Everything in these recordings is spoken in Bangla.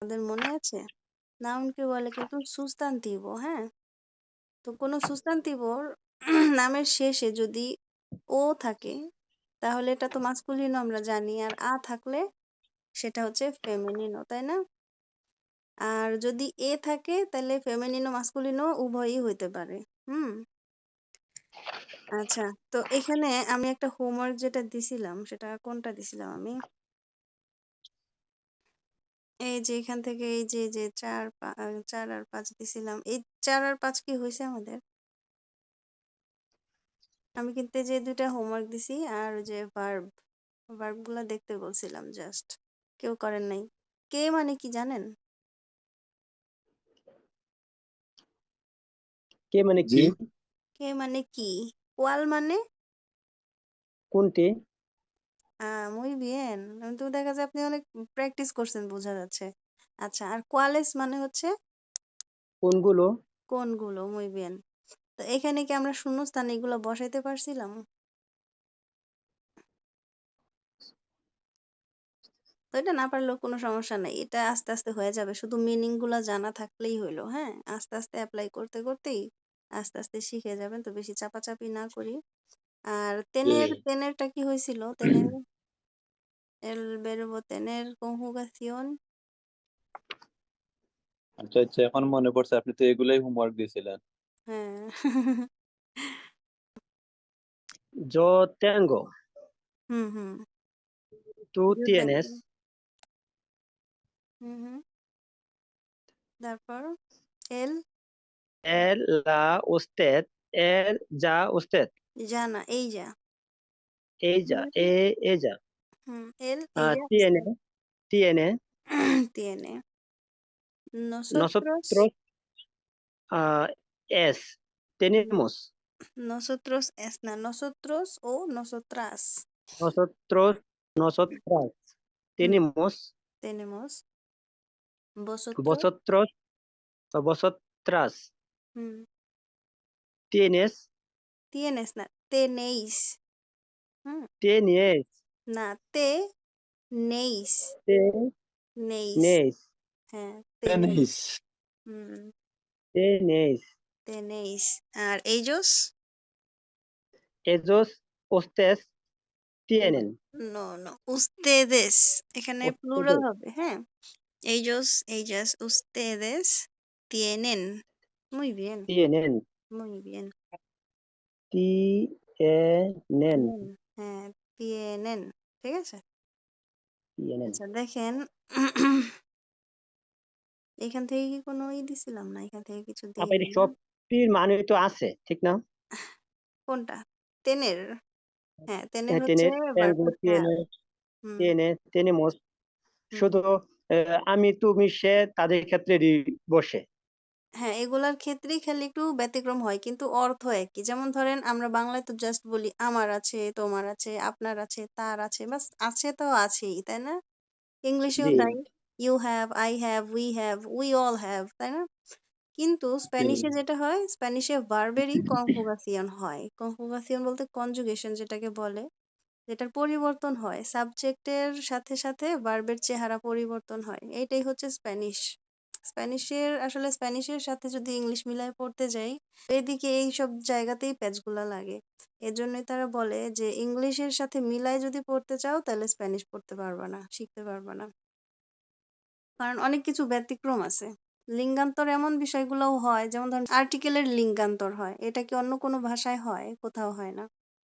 আমাদের মনে আছে? নাউনকে বলে কিন্তু সুস্তান্তিভ, হ্যাঁ? তো কোনো সুস্তান্তিভর নামের শেষে যদি ও থাকে তাহলে এটা তো মাস্কুলিনও আমরা জানি, আর আ থাকলে সেটা হচ্ছে ফেমিনিনও, তাই না? আর যদি এ থাকে তাহলে ফেমিনিনও মাস্কুলিনও উভয়ই হইতে পারে। হুম। আচ্ছা, তো এখানে আমি একটা হোমওয়ার্ক যেটা দিছিলাম সেটা কোনটা দিছিলাম আমি? এই যে এখান থেকে এই যে 4 আর 5 দিছিলাম। এই 4 আর 5 কি হয়েছে আমাদের? আমি কিন্তু এই যে 2টা হোমওয়ার্ক দিছি আর ওই যে ভার্ব গুলা দেখতে বলছিলাম জাস্ট। কেউ করেন নাই। কে মানে কি জানেন? কে মানে জি কি? কে মানে কি? কোয়াল মানে? কোনটি? muy bien। তো দেখা যায় আপনি অনেক প্র্যাকটিস করছেন বোঝা যাচ্ছে। আচ্ছা, আর কোয়ালেস মানে হচ্ছে কোনগুলো? কোনগুলো। muy bien। তো এখানে কি আমরা শূন্যস্থান এগুলো বসাইতে পারছিলাম? তো এটা না পারলেও কোনো সমস্যা নাই। এটা আস্তে আস্তে হয়ে যাবে। শুধু মিনিং গুলা জানা থাকলেই হইলো, হ্যাঁ? আস্তে আস্তে এপ্লাই করতে করতেই আস্তে আস্তে শিখে যাবেন। তো বেশি চাপাচাপি না করি। আর তেনেরটা কি হয়েছিল? el verbo tener conjugación। আচ্ছা আচ্ছা, এখন মনে পড়ছে, আপনি তো এগুলাই হোমওয়ার্ক দিয়েছিলেন। হ্যাঁ। Yo tengo, হুম, হুম। tú yo tengo। tienes, হুম, হুম। তারপর él, él, la, usted, él, ya, usted, জানা, এই যা। ella, ella, হুম, él, ella, tiene, usted। tiene, tiene। nosotros, nosotros, es, tenemos, nosotros es না, nosotros o nosotras। nosotros, nosotras, হুম, tenemos, tenemos। vosotros, vosotros, vosotras, হুম, tienes, tienes না, tenéis। হুম, tienes, না, নেইস, নেইস। tenéis, হ্যাঁ, তেনেই। টেনিস। হুম, tenéis, tenéis। আর ellos, ellos, ustedes, no, tienen, no, no, ustedes। এখানে প্লুরাল ustedes, হবে, হ্যাঁ? ellos, ellas, ustedes tienen। muy bien, tienen, muy bien। tienen, tienen, হ্যাঁ, tienen। ঠিক আছে? tienen. আচ্ছা, দেখেন। এখান থেকে কি কোনো দিছিলাম না? এখান থেকে কিছু দেই আবার এই নাই না? সবটির মানে তো আছে, ঠিক না? কোনটা? তেনের? হ্যাঁ, তেনের হচ্ছে tener, tengo, ভার্বটা, হ্যাঁ। tiene, হুম, tiene, tenemos, হুম। শুধু আমি, তুমি, সে তাদের ক্ষেত্রে বসে। হ্যাঁ, এগুলার ক্ষেত্রেই খালি একটু ব্যতিক্রম হয় কিন্তু অর্থ একই। যেমন ধরেন আমরা বাংলায় তো জাস্ট বলি আমার আছে, তোমার আছে, আপনার আছে, তার আছে। বাস আছে তো আছেই, তাই না? ইংলিশেও জি তাই। You have, I have, we have, we all have, তাই না? কিন্তু জি স্প্যানিশে যেটা হয়, স্প্যানিশে ভার্বেরই কনজুগাসিয়ন হয়। কনজুগাসিয়ন বলতে কনজুগেশন যেটাকে বলে, যেটার পরিবর্তন হয়। সাবজেক্টের সাথে সাথে ভার্বের চেহারা পরিবর্তন হয়। এইটাই হচ্ছে স্প্যানিশ। স্প্যানিশের সাথে যদি ইংলিশ মিলায় পড়তে যাই, এদিকে এইসব জায়গাতেই প্যাচগুলা লাগে। এজন্যই তারা বলে যে ইংলিশের সাথে মিলায় যদি পড়তে চাও তাহলে স্প্যানিশ পড়তে পারবা না, শিখতে পারবা না। কারণ অনেক কিছু ব্যতিক্রম আছে। লিঙ্গান্তর এমন বিষয়গুলোও হয়, যেমন ধরেন আর্টিকেলের লিঙ্গান্তর হয়। এটা কি অন্য কোনো ভাষায় হয়? কোথাও হয় না।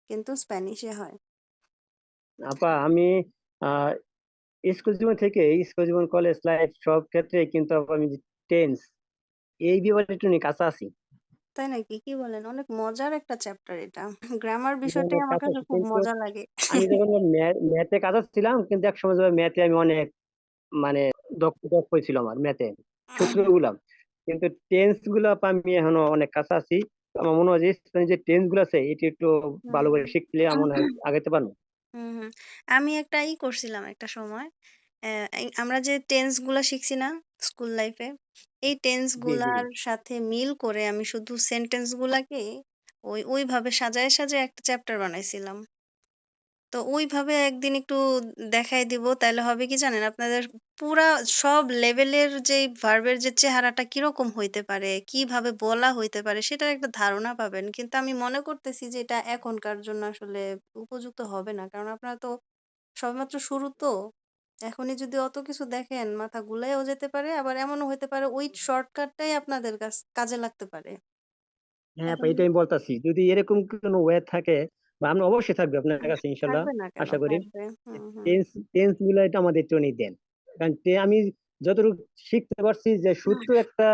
কিন্তু স্প্যানিশে হয়। আপা, আমি আহ স্কুল জীবন থেকে, স্কুল জীবন, কলেজ লাইফ সব ক্ষেত্রে কিন্তু আপা আমি টেন্স এই ব্যাপারে একটু নিয়ে কাছে আছি। তাই নাকি? কি বলেন? অনেক মজার একটা চ্যাপ্টার এটা। গ্রামার এটা বিষয়টাই অনেক আমার কাছে কাছে আছি, খুব কিন্তু মজা লাগে। আমি যখন ম্যাথে কাছে ছিলাম, কিন্তু এক সময় ম্যাথে আমি অনেক মানে দক্ষ দক্ষ ছিল আমার ম্যাথে, সূত্রগুলা। কিন্তু টেন্স গুলা আপা আমি এখনো অনেক কাছে আছি। আমার মনে হয় যে যে টেন্স গুলো আছে এটি একটু ভালো করে হুম। শিখলে আমার মনে হয় আগাইতে পারবো। হুম, হুম। আমি একটা করছিলাম একটা সময়। আমরা যে টেন্স গুলা শিখছি না স্কুল লাইফে, এই টেন্স জি জি। গুলার সাথে মিল করে আমি শুধু সেন্টেন্স গুলাকে ওইভাবে সাজায় সাজায় একটা চ্যাপ্টার বানাইছিলাম। তো ওইভাবে একদিন একটু দেখাই দিব। তাইলে হবে কি জানেন? আপনাদের পুরা সব লেভেলের যেই ভার্বের যে চেহারাটা কিরকম হইতে পারে, কিভাবে বলা হইতে পারে সেটার একটা ধারণা পাবেন। কিন্তু আমি মনে করতেছি যে এটা এখনকার জন্য আসলে উপযুক্ত হবে না। কারণ আপনারা তো সবেমাত্র শুরু তো। এখনই যদি অত কিছু দেখেন মাথা গুলাইও যেতে পারে। আবার এমনও হইতে পারে ওই শর্টকাটটাই আপনাদের কাজে লাগতে পারে। হ্যাঁ আপা, এখন এটা আমি বলতাছি, যদি এরকম কোনো ওয়ে থাকে বা আমরা অবশ্যই থাকবে আপনার কাছে ইনশাল্লাহ, থাকবে না কেন? আশা করি। থাকবে। হুম, হুম। টেন্স টেন্স গুলো এটা আমাদের একটু দেন, কারণ আমি যতটুকু শিখতে পারছি যে সূত্র একটা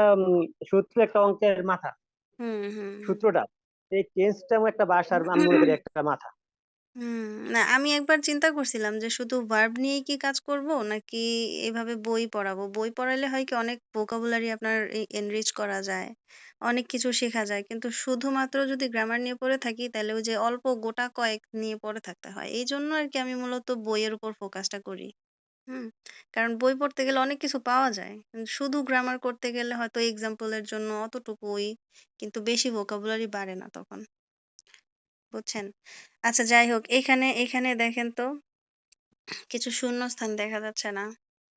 অঙ্কের মাথা, হুম, হুম, হুম। সূত্রটা, এই টেন্সটাও একটা ভাষার আমি মনে করি একটা মাথা। হুম, না আমি একবার চিন্তা করছিলাম যে শুধু ভার্ব নিয়েই কি কাজ করব নাকি এভাবে বই পড়াবো। বই পড়াইলে হয় কি অনেক ভোকাবুলারি আপনার এনরিচ করা যায়, অনেক কিছু শেখা যায়, কিন্তু শুধুমাত্র যদি গ্রামার নিয়ে পড়ে থাকি তাহলে ওই যে অল্প গোটা কয়েক নিয়ে পড়ে থাকতে হয়। এই জন্য আর কি আমি মূলত বইয়ের উপর ফোকাসটা করি। হুম, কারণ বই পড়তে গেলে অনেক কিছু পাওয়া যায়, কিন্তু শুধু গ্রামার করতে গেলে হয়তো এক্সাম্পলের জন্য অতটুকুই, কিন্তু বেশি ভোকাবুলারি বাড়ে না তখন। বুঝছেন? আচ্ছা যাই হোক, এখানে এখানে দেখেন তো কিছু শূন্যস্থান দেখা যাচ্ছে না।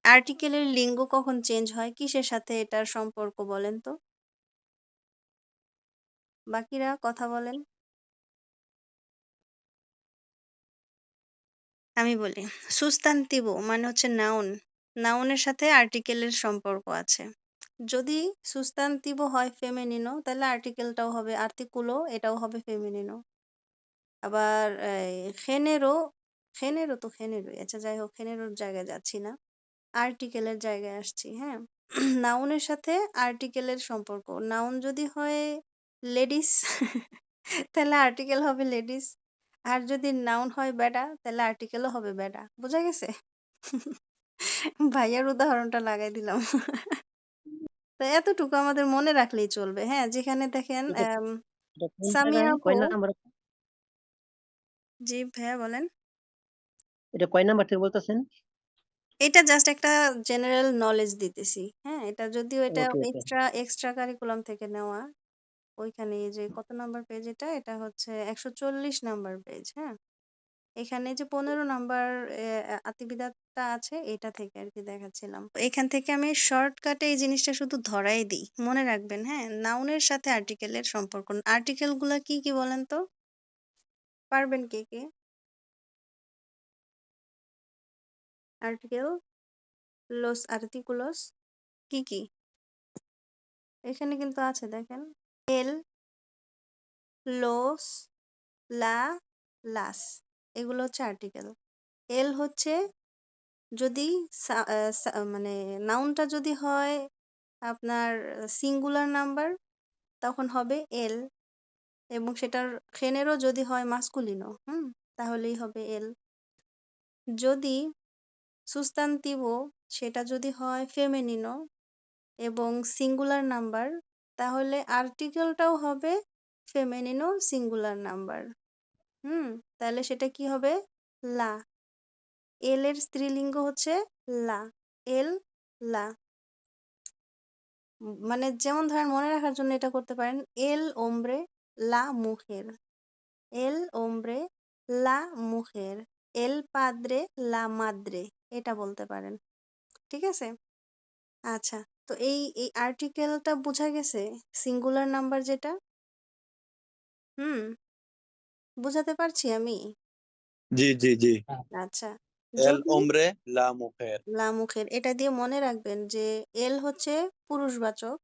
আর্টিকেলের লিঙ্গ কখন চেঞ্জ হয়? কিসের সাথে এটার সম্পর্ক বলেন তো? বাকিরা কথা বলেন। আমি বলি। সুস্তান্তিব মানে হচ্ছে নাউন। নাউনের সাথে আর্টিকেলের সম্পর্ক আছে। যদি সুস্তান্তিব হয় ফেমিনিনো তাহলে আর্টিকেলটাও হবে আর্টিকুলো, এটাও হবে ফেমিনিনো। আবার জেনেরো, জেনেরো তো জেনেরোই। আচ্ছা যাই হোক, জেনেরোর জায়গায় যাচ্ছি না। আর্টিকেলের জায়গায় আসছি, হ্যাঁ? নাউনের সাথে আর্টিকেলের সম্পর্ক। নাউন যদি হয় লেডিস তাহলে আর্টিকেল হবে লেডিস। আর যদি নাউন হয় বেডা তাহলে আর্টিকেলও হবে বেডা। বোঝা গেছে? ভাইয়ার উদাহরণটা লাগাই দিলাম। তো এতটুকু আমাদের মনে রাখলেই চলবে, হ্যাঁ? যেখানে দেখেন এটা এটা কোন সামিয়া জায়গায়, আপু। কয় নাম্বার? জি ভাইয়া বলেন। এটা কয় নাম্বার থেকে বলতেছেন? এটা জাস্ট একটা জেনারেল নলেজ দিতেছি, হ্যাঁ? এটা যদিও এটা ওকে ওকে। এক্সট্রা কারিকুলাম থেকে নেওয়া। ওইখানে এই যে কত নাম্বার পেজ এটা? এটা হচ্ছে ১৪০ নাম্বার পেজ, হ্যাঁ? এখানে যে ১৫ নাম্বার আতিবিদাতা আছে এটা থেকে আরকি দেখাচ্ছিলাম। এখান থেকে আমি শর্টকাটে এই জিনিসটা শুধু ধরাই দিই। মনে রাখবেন, হ্যাঁ? নাউনের সাথে আর্টিকেলের সম্পর্ক। আর্টিকেল গুলা কি, কি বলেন তো? পারবেন কে, কে? আর্টিকেল, los artículos কি, কি? এখানে কিন্তু আছে দেখেন। el, los, la, las এগুলো হচ্ছে আর্টিকেল। এল হচ্ছে যদি মানে নাউনটা যদি হয় আপনার সিঙ্গুলার নাম্বার তখন হবে এল, এবং সেটার জেনেরও যদি হয় মাস্কুলিনো, তাহলেই হবে এল। যদি সুস্তান্তিভো সেটা যদি হয় ফেমিনিনো এবং সিঙ্গুলার নাম্বার, তাহলে আর্টিকেলটাও হবে ফেমিনিনো সিঙ্গুলার নাম্বার। তাহলে সেটা কি হবে? লা। এল এর স্ত্রীলিঙ্গ হচ্ছে লা। এল, লা। মানে যেমন ধরেন মনে রাখার জন্য এটা করতে পারেন, এল ওমব্রে লা মুখের, এল ওমব্রে লা মুখের, এল পাদ্রে লা মাদ্রে, এটা বলতে পারেন। ঠিক আছে? আচ্ছা, তো এই আর্টিকেলটা বোঝা গেছে? সিঙ্গুলার নাম্বার যেটা, হুম বুঝাতে পারছি আমি? জি জি জি। আচ্ছা, এল যদি ওমরে লা মুখের। লা মুখের এটা দিয়ে মনে রাখবেন যে এল হচ্ছে পুরুষবাচক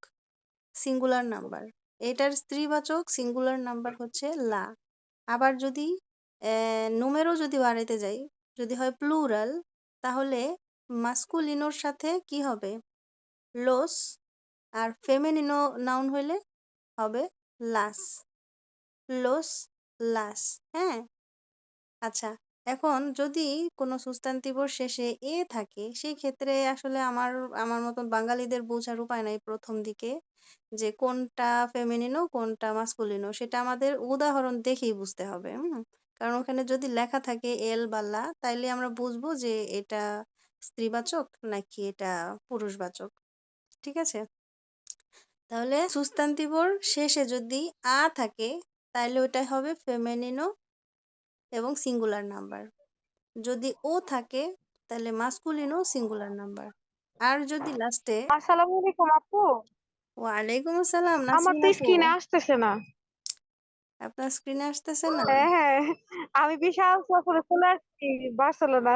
সিঙ্গুলার নাম্বার, এটার স্ত্রীবাচক সিঙ্গুলার নাম্বার হচ্ছে লা। আবার যদি নুমেরো যদি বাড়াইতে যাই, যদি হয় প্লুরাল, তাহলে মাস্কুলিনোর সাথে কি হবে? লোস। আর ফেমিনিনো নাউন হইলে হবে লাস। লোস, লাস। হ্যাঁ? আচ্ছা, এখন যদি কোনো সুস্তান্তিবর শেষে এ থাকে সেই ক্ষেত্রে আসলে আমার আমার মতন বাঙালিদের বোঝার উপায় নাই প্রথম দিকে যে কোনটা ফেমিনিনো কোনটা মাস্কুলিনো, সেটা আমাদের উদাহরণ দেখেই বুঝতে হবে। কারণ ওখানে যদি লেখা থাকে এল বা লা তাইলে আমরা বুঝবো যে এটা স্ত্রীবাচক নাকি এটা পুরুষবাচক। ঠিক আছে? তাহলে সুস্তান্তিবর শেষে যদি আ থাকে তাহলে ওটা হবে ফেমিনিনো এবং সিঙ্গুলার নাম্বার। যদি ও থাকে তাহলে মাস্কুলিনো সিঙ্গুলার নাম্বার। আর যদি লাস্টে আসসালামু আলাইকুম আপু। ওয়ালাইকুম আসসালাম আমার নাসরিন তো আপু, স্ক্রিনে আসতেছে না। আপনার স্ক্রিনে আসতেছে না? হ্যাঁ হ্যাঁ, আমি বিশাল সফরে চলে আসছি বার্সেলোনা।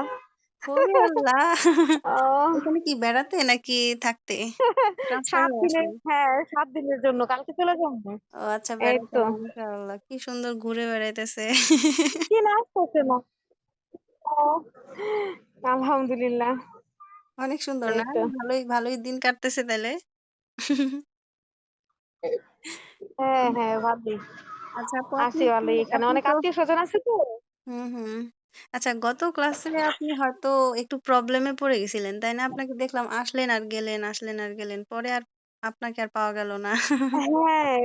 ওরে আল্লাহ! আহ, এখানে কি বেড়াতে নাকি থাকতে? ট্রান্সফার 7 হয়ে দিনের, আসলেন? হ্যাঁ 7 দিনের জন্য কালকে চলে যাবো। ও আচ্ছা, এই বেড়াতে, তো, মাশাআল্লাহ কি সুন্দর ঘুরে বেড়াইতেছে। স্ক্রিনে আসতেছে না। ও, আলহামদুলিল্লাহ। অনেক সুন্দর এই না? তো, ভালোই ভালোই দিন কাটতেছে তাইলে। হ্যাঁ হ্যাঁ ভালোই আচ্ছা আপু, আছি, ভালোই। এখানে আপনি অনেক তো আত্মীয় স্বজন আছে তো। হুম। আচ্ছা, গত ক্লাসে আপনি হয়তো একটু প্রবলেমে পড়ে গেছিলেন, তাই না? আপনাকে দেখলাম আসলেন আর গেলেন, আসলেন আর গেলেন। পরে আর আপনাকে আর পাওয়া গেল না। হ্যাঁ হ্যাঁ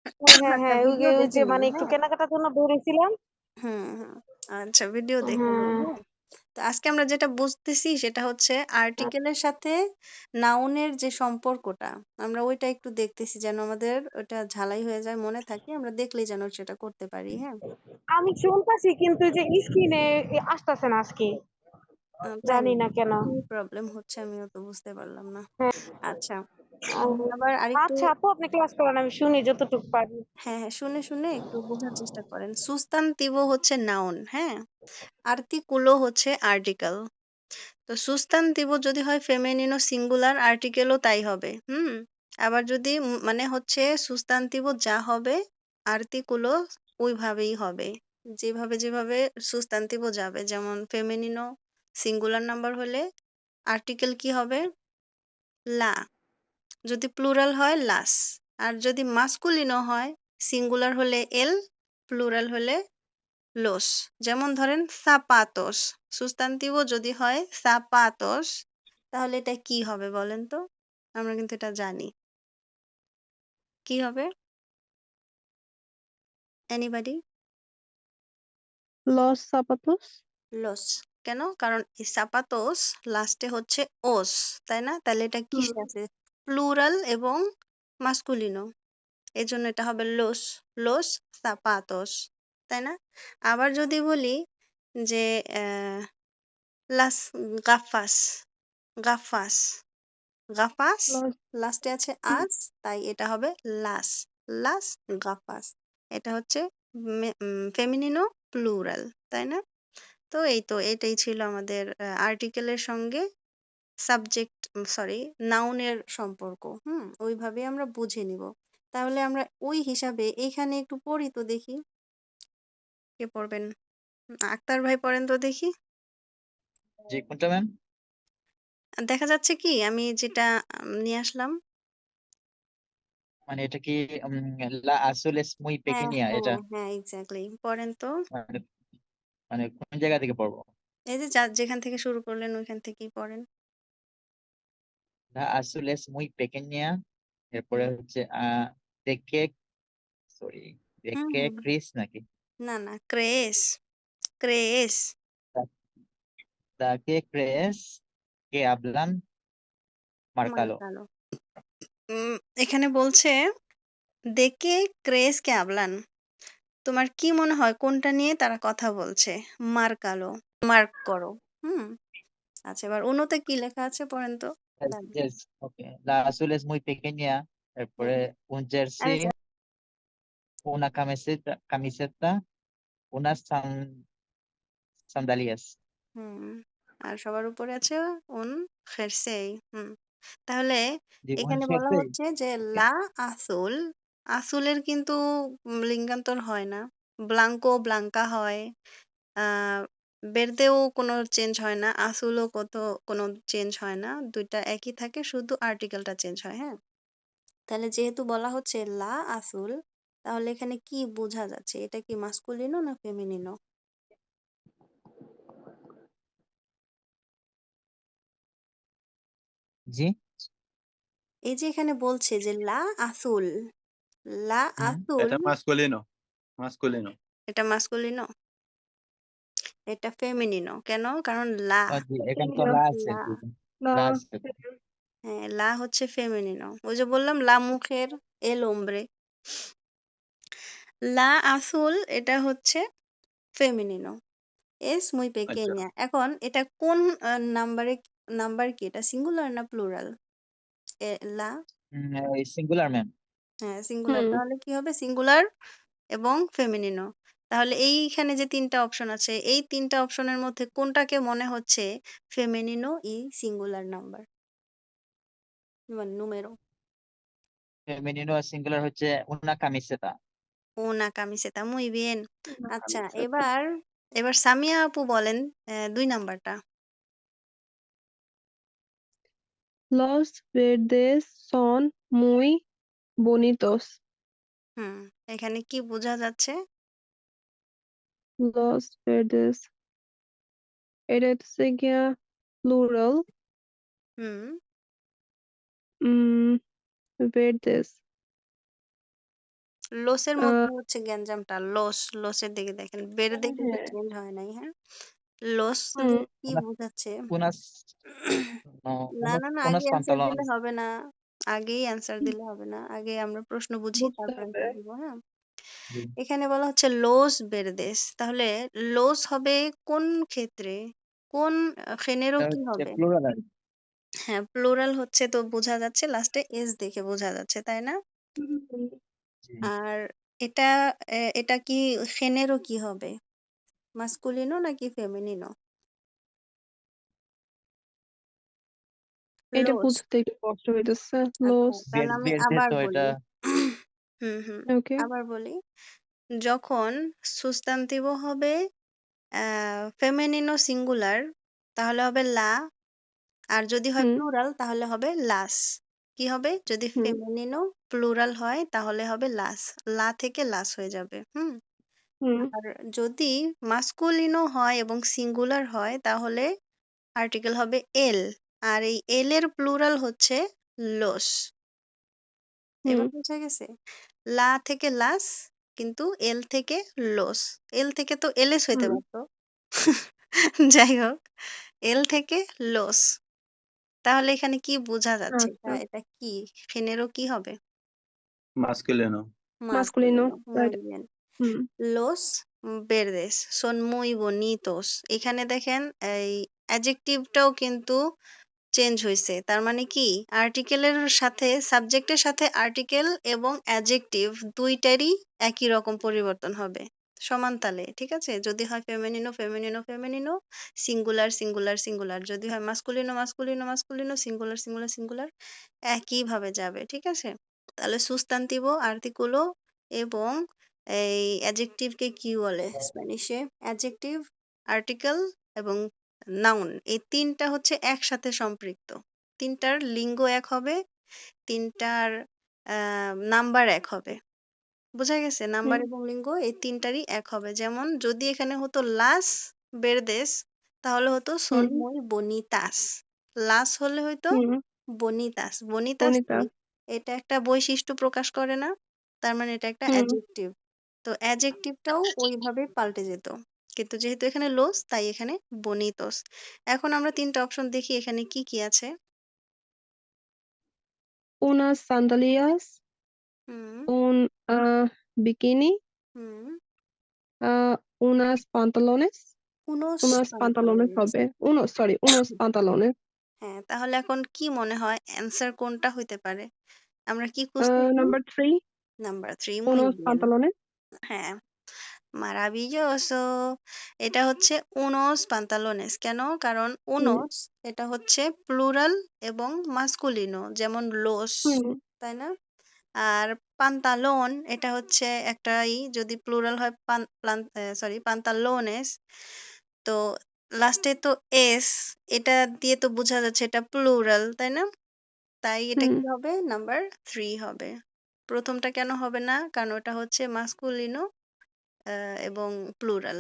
আচ্ছা, হ্যাঁ, ভিডিও ওই দেখে যে নিন, মানে একটু হ্যাঁ? কেনাকাটার জন্য বেরিয়েছিলাম। হুম। আচ্ছা, ভিডিও দেখে নিন, হ্যাঁ, হ্যাঁ? তো আজকে আমরা যেটা বুঝতেছি সেটা হচ্ছে আর্টিকেলের সাথে নাউনের যে সম্পর্কটা, আমরা ওইটা একটু দেখতেছি যেন আমাদের ওটা ঝালাই হয়ে যায়, মনে থাকে। আমরা দেখলেই যেন সেটা করতে পারি, হ্যাঁ? আমি শুনতেছি কিন্তু যে স্ক্রিনে আসতেছে না আজকে, তাই জানি না নাকি? কেন। কি প্রবলেম হচ্ছে আমিও তো বুঝতে পারলাম না। হ্যাঁ, আচ্ছা, আহ, আবার আরেকটু আচ্ছা আপু আপনি ক্লাস করেন, আমি শুনি যতটুকু পারি। হ্যাঁ, শুনে একটু বোঝার চেষ্টা করেন। সুস্তান্তিভ হচ্ছে নাউন, হ্যাঁ? আর্তিকুলো হচ্ছে আর্টিকেল। তো সুস্তান্তিভ যদি হয় ফেমিনিনো সিঙ্গুলার, আর্টিকেলও তাই হবে। হুম? আবার যদি মানে হচ্ছে সুস্তান্তিভ যা হবে আর্তিকুলো ওইভাবেই হবে। যেভাবে সুস্তান্তিভ যাবে। যেমন ফেমিনিনো সিঙ্গুলার নাম্বার হলে আর্টিকেল কি হবে? লা। যদি প্লুরাল হয় লাস। আর যদি মাস্কুলিনো হয় সিঙ্গুলার হলে এল, প্লুরাল হলে লোস। যেমন ধরেন সাপাতোস। সুস্তান্তিভ যদি হয় সাপাতোস, তাহলে এটা কি হবে বলেন তো? আমরা কিন্তু এটা জানি। কি হবে? এনিবডি? লস সাপাতোস। লোস। কেন? কারণ এই সাপাতোস লাস্টে হচ্ছে ওস, তাই না? তাহলে এটা কিসে আছে? প্লুরাল এবং মাস্কুলিনো। এজন্য এটা হবে লোস, লোস সাপাতোস। তাই না? আবার যদি বলি যে লাস গাফাস, গাফাস, গাফাস লস। লাস্টে আছে আস, তাই এটা হবে লাস, লাস গাফাস। এটা হচ্ছে ফেমিনিনো প্লুরাল, তাই না? তো এই তো এটাই ছিল আমাদের আর্টিকেলের সঙ্গে সাবজেক্ট, সরি, নাউনের সম্পর্ক। ওইভাবে আমরা বুঝে নিব। তাহলে আমরা ওই হিসাবে এইখানে একটু পড়ি তো দেখি। কে পড়বেন? আক্তার ভাই পড়েন তো দেখি। জি, কোনটা ম্যাম? দেখা যাচ্ছে কি আমি যেটা নিয়ে আসলাম? মানে এটা কি উম, লা azules muy হ্যাঁ, pequeña এটা? হ্যাঁ, এক্সাক্টলি। পড়েন তো। মানে মানে কোন জায়গা থেকে পড়বো? এই যে যেখান থেকে শুরু করলেন ওইখান থেকেই পড়েন। La azules muy pequeña, এরপরে হুম, হচ্ছে de qué, সরি, de হুম, qué হুম। Chris নাকি? না, craze, craze, ¿De qué crees que hablan? Márcalo. মার্কালো। এখানে বলছে দেখে ক্রেস কে আবলান। তোমার কি মনে হয় কোনটা নিয়ে তারা কথা বলছে? মার্কালো, মার্ক করো। হুম। আচ্ছা, এবার অন্যতে কি লেখা আছে পড়েন তো। Yes, দাদি। yes, okay. La azul es muy pequeña, হ্যাঁ, এরপরে un আরে jersey, una camiseta, unas sandalias. হুম। আর সবার উপরে আছে উন খেরসেই। তাহলে ¿De un এখানে বলা jersey? হচ্ছে যে Okay. লা আসুল, আসুলের কিন্তু লিঙ্গান্তর হয় না। ব্লাঙ্কো ব্লাঙ্কা হয়। আহ বেরদেও কোনো চেঞ্জ হয় না, আসুলও কোনো চেঞ্জ হয় না, দুইটা একই থাকে, শুধু আর্টিকেলটা চেঞ্জ হয়, হ্যাঁ? তাহলে যেহেতু বলা হচ্ছে লা আসুল, তাহলে এখানে কি বোঝা যাচ্ছে? এটা কি মাস্কুলিনো না ফেমিনিনো? জি? এই যে এখানে বলছে যে লা আসুল, লা হুম। আসুল, এটা মাস্কুলিনো, মাস্কুলিনো। এটা মাস্কুলিনো, এটা ফেমিনিনো। কেন? কারণ লা, জি, এখানে তো লা আছে, লা, জি, লা আছে। হ্যাঁ, লা হচ্ছে ফেমিনিনো। ওই যে বললাম লা মুখের, এল ওমব্রে। লা আসুল এটা হচ্ছে ফেমিনিনো। Es muy আচ্ছা pequeña. এখন এটা কোন নাম্বার কি? এটা সিঙ্গুলার না প্লুরাল? লা সিঙ্গুলার ম্যাম। হ্যাঁ সিঙ্গুলার। হুম তাহলে কি হবে? সিঙ্গুলার এবং ফেমিনিনো। তাহলে এইখানে যে ৩ টা অপশন আছে, এই ৩ টা অপশনের মধ্যে কোনটাকে মনে হচ্ছে ফেমিনিনো ই সিঙ্গুলার নাম্বার? মানে নুমেরো। ফেমিনিনো সিঙ্গুলার হচ্ছে উনা কামিসেতা। Una camiseta. Muy bien. una আচ্ছা, camiseta. এবার সামিয়া আপু বলেন ২ নাম্বারটা। Los verdes son muy bonitos. হুম, এখানে কি বোঝা যাচ্ছে? Los verdes. এটা হচ্ছে গিয়া plural. হুম, উম verdes. লোসের আহ মধ্যে হচ্ছে গ্যাঞ্জামটা। লোসের দিকে দেখেন। বেরদে কিন্তু হ্যাঁ চেঞ্জ হয় নাই, হ্যাঁ? লোসে হুম কি উনাস বোঝাচ্ছে? উনাস no, না, unos না, না, আগে unos অ্যান্সার দিলে pantalones. হবে না। আগেই অ্যান্সার দিলে হবে না। আগে আমরা প্রশ্ন বুঝি বুঝতে তারপর হবে। অ্যান্সার দিব, হ্যাঁ? জি। এখানে বলা হচ্ছে লোস বেরদেস। তাহলে লোস হবে কোন ক্ষেত্রে? কোন এটা জেনেরো কি হচ্ছে হবে? প্লুরাল আর কি। হ্যাঁ, প্লুরাল হচ্ছে তো বোঝা যাচ্ছে লাস্টে এস দেখে বোঝা যাচ্ছে, তাই না? হুম, জি। আর এটা এটা কি জেনেরো কি হবে? মাসকুলিনো নাকি ফেমিনিনো? এটা লোস। বুঝতে একটু কষ্ট হইতেছে। আচ্ছা, Los তাহলে আমি বেরদে আবার তো এটা বলি। হুম, ওকে আবার বলি। যখন সুস্তান্তিব হবে ফেমিনিনো সিঙ্গুলার তাহলে হবে লা, আর যদি হয় হুম প্লুরাল তাহলে হবে লাস। কি হবে? যদি হুম ফেমিনিনো প্লুরাল হয় তাহলে হবে লাস। লা থেকে লাস হয়ে যাবে। হুম? হুম আর যদি মাস্কুলিনো হয় এবং সিঙ্গুলার হয় তাহলে আর্টিকেল হবে এল। আর এই এল এর প্লুরাল হচ্ছে লোস। হুম এবার বোঝা গেছে? লা থেকে লাস, কিন্তু এল থেকে লোস। এল থেকে তো এলএস হইতে হুম পারতো। যাই হোক, এল থেকে লোস। তাহলে এখানে কি বোঝা যাচ্ছে? আচ্ছা এটা কি? জেনেরো কি হবে? masculino, masculino মাসকুলিনো। right muy bien. হুম Los verdes son muy bonitos. এখানে দেখেন এই অ্যাডজেক্টিভটাও কিন্তু চেঞ্জ হইছে। তার মানে কি? আর্টিকেলের সাথে সাবজেক্টের সাথে আর্টিকেল এবং অ্যাডজেক্টিভ ২ টারই একই রকম পরিবর্তন হবে। সমান তালে। ঠিক আছে? যদি হয় ফেমিনিনো, ফেমিনিনো, ফেমিনিনো, সিঙ্গুলার, সিঙ্গুলার, সিঙ্গুলার। যদি হয় মাসকুলিনো, মাসকুলিনো, মাসকুলিনো, সিঙ্গুলার, সিঙ্গুলার, সিঙ্গুলার একইভাবে যাবে। ঠিক আছে? তাহলে সুস্তান্তিvo, আর্টিকুলো এবং এই অ্যাডজেক্টিভকে কি বলে স্প্যানিশে? অ্যাডজেক্টিভ, আর্টিকেল এবং নাউন, এই ৩ টা হচ্ছে একসাথে সম্পৃক্ত। ৩ টার লিঙ্গ এক হবে, ৩ টার নাম্বার এক হবে। বোঝা গেছে? নাম্বার হুম এবং লিঙ্গ এই ৩ টারই এক হবে। যেমন যদি এখানে হতো লাস বেরদেস তাহলে হতো son হুম muy bonitas। লাস হলে হইতো হুম বনিতাস। বনিতাস bonita কি? এটা একটা বৈশিষ্ট্য প্রকাশ করে না? তার মানে এটা একটা হুম অ্যাডজেক্টিভ। তো অ্যাডজেক্টিভটাও ওইভাবে পাল্টে যেত। কিন্তু যেহেতু এখানে লোস তাই এখানে বনিতোস। এখন আমরা ৩ টা অপশন দেখি এখানে কি, কি আছে? unas sandalias হুম, un bikini হুম। unas pantalones unos unos pantalones pantalones। হবে unos sorry unos pantalones হ্যাঁ, তাহলে এখন কি মনে হয় অ্যান্সার কোনটা হইতে পারে? আমরা কি খুঁজতেছি? number 3 number 3। muy unos bien. pantalones হ্যাঁ, মারাভিজোসো। এটা হচ্ছে unos pantalones। কেন? কারণ হুম unos এটা হচ্ছে প্লুরাল এবং মাসকুলিনো যেমন los, হুম তাই না? আর পান্তালোন এটা হচ্ছে একটা যদি প্লুরাল হয় সরি পান্তালোনেস, তো লাস্টে তো এস, এটা দিয়ে তো বোঝা যাচ্ছে এটা প্লুরাল, তাই না? তাই এটা হুম কি হবে? নাম্বার 3 হবে। প্রথমটা কেন হবে না? কারণ ওটা হচ্ছে মাসকুলিনো এবং প্লুরাল।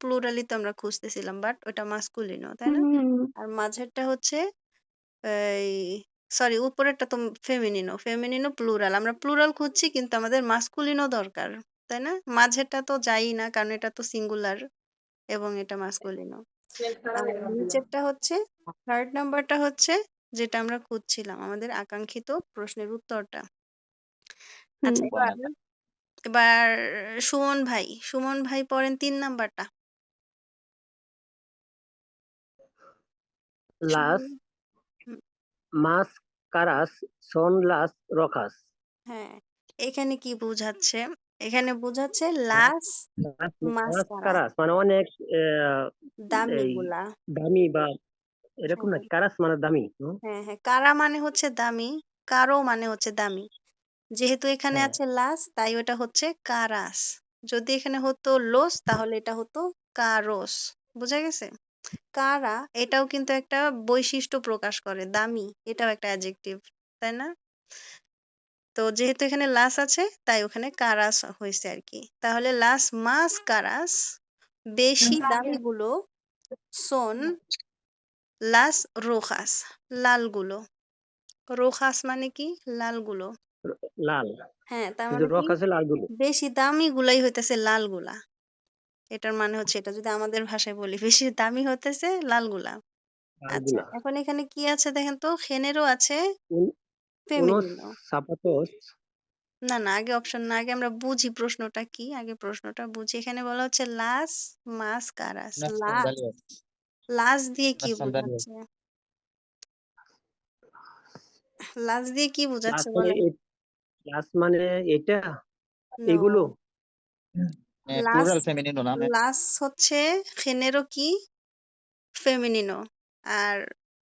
প্লুরালই তো আমরা খুঁজতেছিলাম বাট ওটা মাসকুলিনো, তাই না? হুম আর মাঝেরটা হচ্ছে এই সরি উপরেরটা তো ফেমিনিনো। ফেমিনিনো প্লুরাল। আমরা প্লুরাল খুঁজছি কিন্তু আমাদের মাসকুলিনো দরকার। তাই না? মাঝেরটা তো যায়ই না কারণ এটা তো সিঙ্গুলার এবং এটা মাসকুলিনো। আর নিচেরটা হচ্ছে 3rd নাম্বারটা হচ্ছে যেটা আমরা খুঁজছিলাম আমাদের আকাঙ্ক্ষিত প্রশ্নের উত্তরটা। হুম আচ্ছা এবার Bonita. এবার সুমন ভাই। সুমন ভাই পড়েন ৩ নাম্বারটা। লাস, শুনুন। হুম, মাস কারাস, সন লাস রকাস। হ্যাঁ, এখানে কি বোঝাচ্ছে? এখানে বোঝাচ্ছে লাস লাস মাস মাস্কারা, কারাস মানে অনেক দামি এই গুলা। দামি বা এরকম না, হ্যাঁ, কারাস মানে দামি। হুম? হ্যাঁ, হ্যাঁ, কারা মানে হচ্ছে দামি, কারো মানে হচ্ছে দামি। যেহেতু এখানে হ্যাঁ, আছে লাস, তাই ওটা হচ্ছে কারাস। যদি এখানে হতো লোস, তাহলে এটা হতো কারোস। বোঝা গেছে? কারা এটাও কিন্তু একটা বৈশিষ্ট্য প্রকাশ করে, দামি, এটাও একটা অ্যাডজেক্টিভ, তাই না? তো যেহেতু এখানে লাস আছে, তাই ওখানে কারাস হয়েছে আর কি। তাহলে লাস মাস কারাস, বেশি দামিগুলো, সোন লাস রোখাস, লালগুলো। রোখাস মানে কি? লালগুলো। লাল। হ্যাঁ, তার কিন্তু মানে কি? রকাসে লালগুলো। বেশি দামি গুলাই হইতেছে লালগুলা। এটার মানে হচ্ছে এটা, যদি আমাদের ভাষায় বলি, বেশি দামি হতেছে লালগুলা। আচ্ছা, লালগুলা। এখন এখানে কি আছে দেখেন তো? খেনেরও আছে, উন- উনোস ফেমিনিনও। সাপাতোস। না, না, আগে অপশন না, আগে আমরা বুঝি প্রশ্নটা কি, আগে প্রশ্নটা বুঝি। এখানে বলা হচ্ছে লাস মাস কারাস। Unas লাস, sandalias. লাস দিয়ে কি Unas sandalias. বোঝাচ্ছে? লাস দিয়ে কি লাস বোঝাচ্ছে মানে বলেন? লাস মানে এটা, এগুলো। নো, লাস, Plural femenino না ma'am? লাস হচ্ছে খেনেরও কি? ফেমিনিনো। আর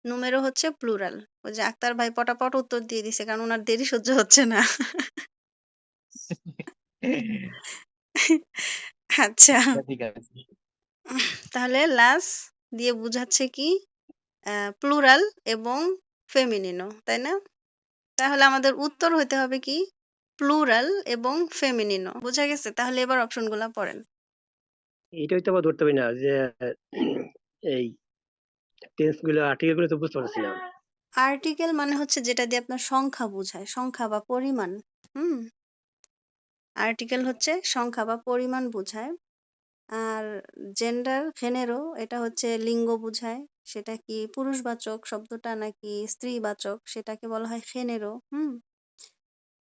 নুমেরো হচ্ছে প্লুরাল। ওই যে আক্তার ভাই পটাপট উত্তর দিয়ে দিছে, কারণ উনার দেরি সহ্য হচ্ছে না। আচ্ছা, ঠিক আছে। তাহলে লাস দিয়ে বুঝাচ্ছে কি? প্লুরাল এবং ফেমিনিনো, তাই না? তাহলে আমাদের উত্তর হইতে হবে কি? প্লুরাল এবং ফেমিনিনো। বোঝা গেছে? তাহলে এবার অপশনগুলা পড়েন। এইটাই তো আবার ধরতে পারি না যে এই টেন্স গুলো আর্টিকেল গুলো তো বুঝতে পারছি না। আর্টিকেল মানে হচ্ছে যেটা দিয়ে আপনার সংখ্যা বোঝায়, সংখ্যা বা পরিমাণ। হুম, আর্টিকেল হচ্ছে সংখ্যা বা পরিমাণ বোঝায়। আর জেন্ডার জেনেরো এটা হচ্ছে লিঙ্গ বোঝায়। সেটা কি পুরুষবাচক শব্দটা নাকি স্ত্রীবাচক, সেটাকে বলা হয় জেনেরো। হুম,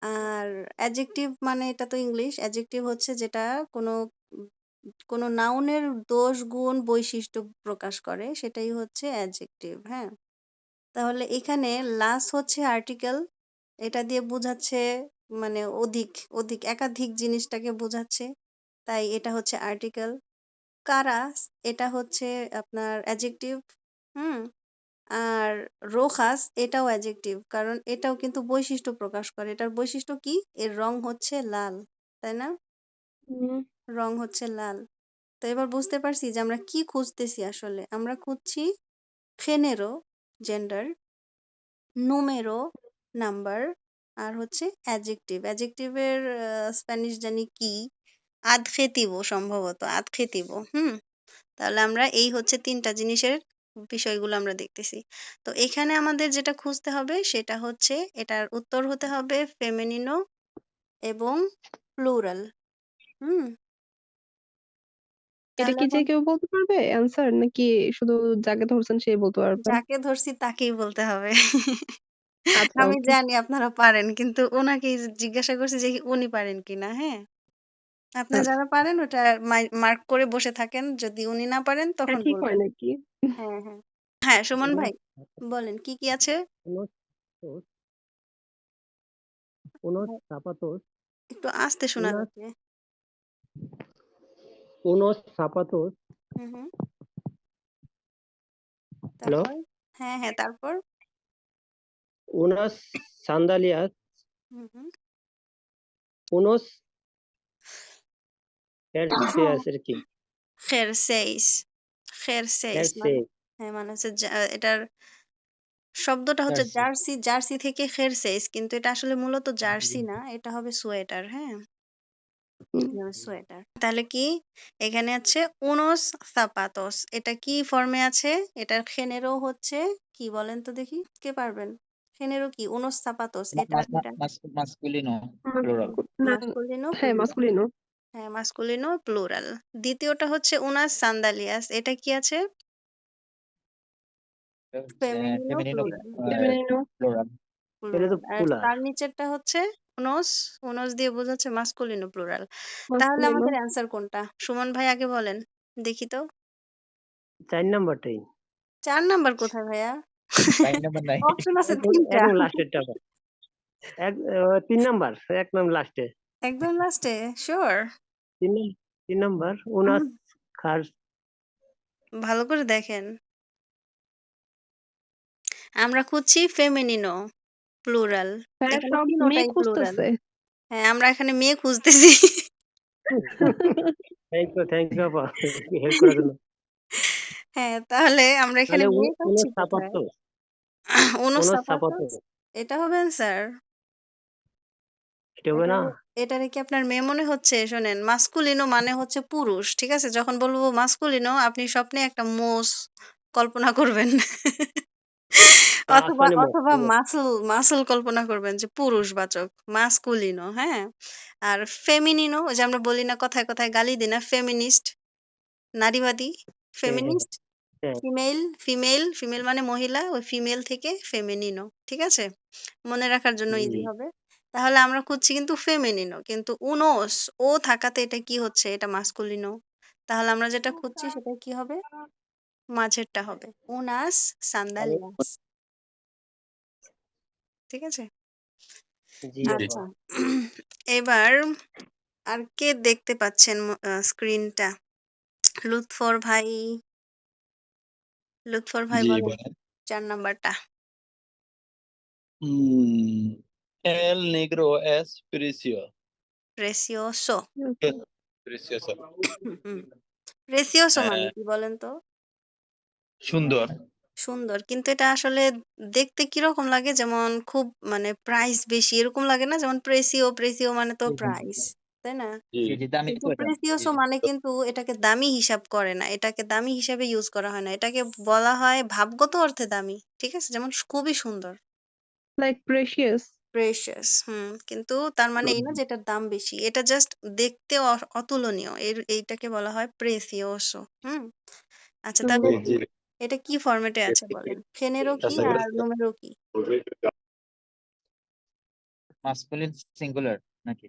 আর অ্যাডজেক্টিভ মানে এটা তো ইংলিশ। অ্যাডজেক্টিভ হচ্ছে যেটা কোনো উম কোনো নাউনের দোষ গুণ বৈশিষ্ট্য প্রকাশ করে, সেটাই হচ্ছে অ্যাডজেক্টিভ। হ্যাঁ, তাহলে এখানে লাস হচ্ছে আর্টিকেল, এটা দিয়ে বোঝাচ্ছে মানে অধিক, অধিক একাধিক জিনিসটাকে বোঝাচ্ছে, তাই এটা হচ্ছে আর্টিকেল। কারাস এটা হচ্ছে আপনার অ্যাডজেক্টিভ। হুম, আর রোখাস এটাও অ্যাডজেক্টিভ, কারণ এটাও কিন্তু বৈশিষ্ট্য প্রকাশ করে। এটার বৈশিষ্ট্য কি? এর রং হচ্ছে লাল, তাই না? হুম। রং হচ্ছে লাল। তো এবার বুঝতে পারছি যে আমরা কি খুঁজতেছি আসলে। আমরা খুঁজছি জেনেরো জেন্ডার, নুমেরো নাম্বার, আর হচ্ছে অ্যাডজেক্টিভ। অ্যাডজেক্টিভের স্প্যানিশ জানি কি? আদজেটিভো, সম্ভবত আদজেটিভো। হুম, তাহলে আমরা এই হচ্ছে ৩ টা জিনিসের বিষয়গুলো আমরা দেখতেছি। তো এখানে আমাদের যেটা খুঁজতে হবে সেটা হচ্ছে, এটার উত্তর হতে হবে ফেমিনিনো এবং প্লুরাল। হুম, এটা তাহলে কি যে এখন কেউ বলতে পারবে অ্যান্সার, নাকি শুধু যাকে ধরছেন সে বলতে পারবেন? যাকে ধরছি তাকেই বলতে হবে। আচ্ছা, আমি ওকে। জানি আপনারা পারেন, কিন্তু ওনাকেই জিজ্ঞাসা করছি যে উনি পারেন কিনা। হ্যাঁ, আপনারা আচ্ছা। যারা পারেন ওটা মার্ক করে বসে থাকেন। যদি উনি না পারেন হ্যাঁ, তখন ঠিক হয় বলবেন। নাকি? হ্যাঁ, হ্যাঁ। হ্যাঁ, সুমন উনোস ভাই বলেন কি, কি আছে? উনোস উনোস সাপাতোস। একটু আস্তে শোনা উনাস যাচ্ছে। উনোস সাপাতোস। হুম, হুম। হ্যালো। তারপর? হ্যাঁ, হ্যাঁ, তারপর? উনাস সান্দালিয়াস। হুম, হুম। উনোস হেরসিয়াস এর কি? খেরসেইস, খেরসেইস হেরসে। মানে, হ্যাঁ, মানে হচ্ছে এটার শব্দটা হচ্ছে Jersey. জার্সি, জার্সি থেকে খেরসেইস, কিন্তু এটা আসলে মূলত জার্সি না, এটা হবে সোয়েটার। হ্যাঁ, হুম। এটা হবে সোয়েটার। তাহলে কি? এখানে আছে উনোস সাপাতোস। এটা কি ফর্মে আছে? এটার জেনেরো হচ্ছে কি বলেন তো দেখি? কে পারবেন? জেনেরো কি? উনোস সাপাতোস এটা, এটা Masculino, plural. না, মাসকুলিনো হ্যাঁ, প্লুরাল। মাসকুলিনো। হ্যাঁ, মাসকুলিনো প্লুরাল। দ্বিতীয়টা হচ্ছে উনাস সান্দালিয়াস। এটা কি আছে? ফেমিনিনো Femenino, প্লুরাল। ফেমিনিনো। plural. এটা তো প্লুরাল। আর পুলার। তার নিচেরটা হচ্ছে উনোস। উনোস দিয়ে বোঝাচ্ছে মাসকুলিনো প্লুরাল। তাহলে মাসকুলিনো। আমাদের অ্যান্সার কোনটা? সুমন ভাই আগে বলেন। দেখি তো। 4 নাম্বারটাই। 4 নাম্বার কোথায় ভাইয়া? 5 নাম্বার নাই। অপশন আছে একদম 3টা। একদম লাস্টেরটা। 3 নাম্বার, একদম লাস্টে। একদম লাস্টে? শিওর? 3 নাম্বার উনাস খার। ভালো করে দেখেন। আমরা খুঁজছি ফেমিনিনো, প্লুরাল। ভাইয়া এখানে সব মেয়ে 3টাই প্লুরাল। খুঁজতেছে। হ্যাঁ, আমরা এখানে মেয়ে খুঁজতেছি। থ্যাংক ইউ আপা হেল্প করার জন্য। হ্যাঁ, তাহলে আমরা এখানে তাহলে মেয়ে পাচ্ছি উনস কোথায়? সাপাত্তো, 'উনোস উনস সাপাত্তো zapatos' এটা হবে অ্যান্সার? এটা হবে না? এটারে কি আপনার মেয়ে মনে হচ্ছে? শোনেন, মাসকুলিনো মানে হচ্ছে পুরুষ। ঠিক আছে? যখন বলবো মাসকুলিনো আপনি স্বপ্নে একটা মোষ কল্পনা করবেন। অথবা আসমানি অথবা মত। মাসল কল্পনা করবেন যে পুরুষবাচক, মাসকুলিনো, হ্যাঁ? আর ফেমিনিনো ওই যে আমরা বলি না কথায়, কথায় গালি দিই না ফেমিনিস্ট, নারীবাদী, হ্যাঁ, হ্যাঁ, ফেমিনিস্ট, হ্যাঁ। ফিমেল মানে মহিলা, ওই ফিমেল থেকে ফেমিনিনো। ঠিক আছে? মনে রাখার জন্য ইজি হবে। তাহলে আমরা খুঁজছি কিন্তু ফেমিনিনো। কিন্তু উনোস ও থাকাতে এটা কি হচ্ছে? এটা মাসকুলিনো। তাহলে আমরা যেটা খুঁজছি সেটা কি হবে? মাঝেরটা হবে। উনাস সান্দালিয়াস। ঠিক আছে? জি জি আপা। আচ্ছা। এবার আর কে দেখতে পাচ্ছেন স্ক্রিনটা? লুৎফর ভাই, লুৎফর ভাই জি বলেন বলেন। ৪ নাম্বারটা। El negro es precio. প্রেসিওসো। Precioso. হুম। প্রেসিওসো মানে আহ, কি বলেন তো? সুন্দর। সুন্দর। কিন্তু এটা আসলে দেখতে কিরকম লাগে? যেমন খুব মানে প্রাইস বেশি এরকম লাগে না? যেমন প্রেসিও মানে তো প্রাইস। তাই না? জি জি, জি, দামি কিন্তু তো এটা। জি, প্রেসিওসো জি। মানে কিন্তু এটাকে দামি হিসাব করে না। এটাকে দামি হিসাবে ইউজ করা হয় না। এটাকে বলা হয় ভাবগত অর্থে দামি। ঠিক আছে? যেমন খুবই সুন্দর। Like precious. প্রেশাস কিন্তু তার মানে এই না যে এটার দাম বেশি। এটা জাস্ট দেখতে অতুলনীয়। এইটাকে বলা হয় প্রেসিওসো। আচ্ছা তাহলে জি এটা কি ফরম্যাটে আছে বলেন? ফেনেরও কি আর নুমেরও কি? মাসকুলিন সিঙ্গুলার নাকি?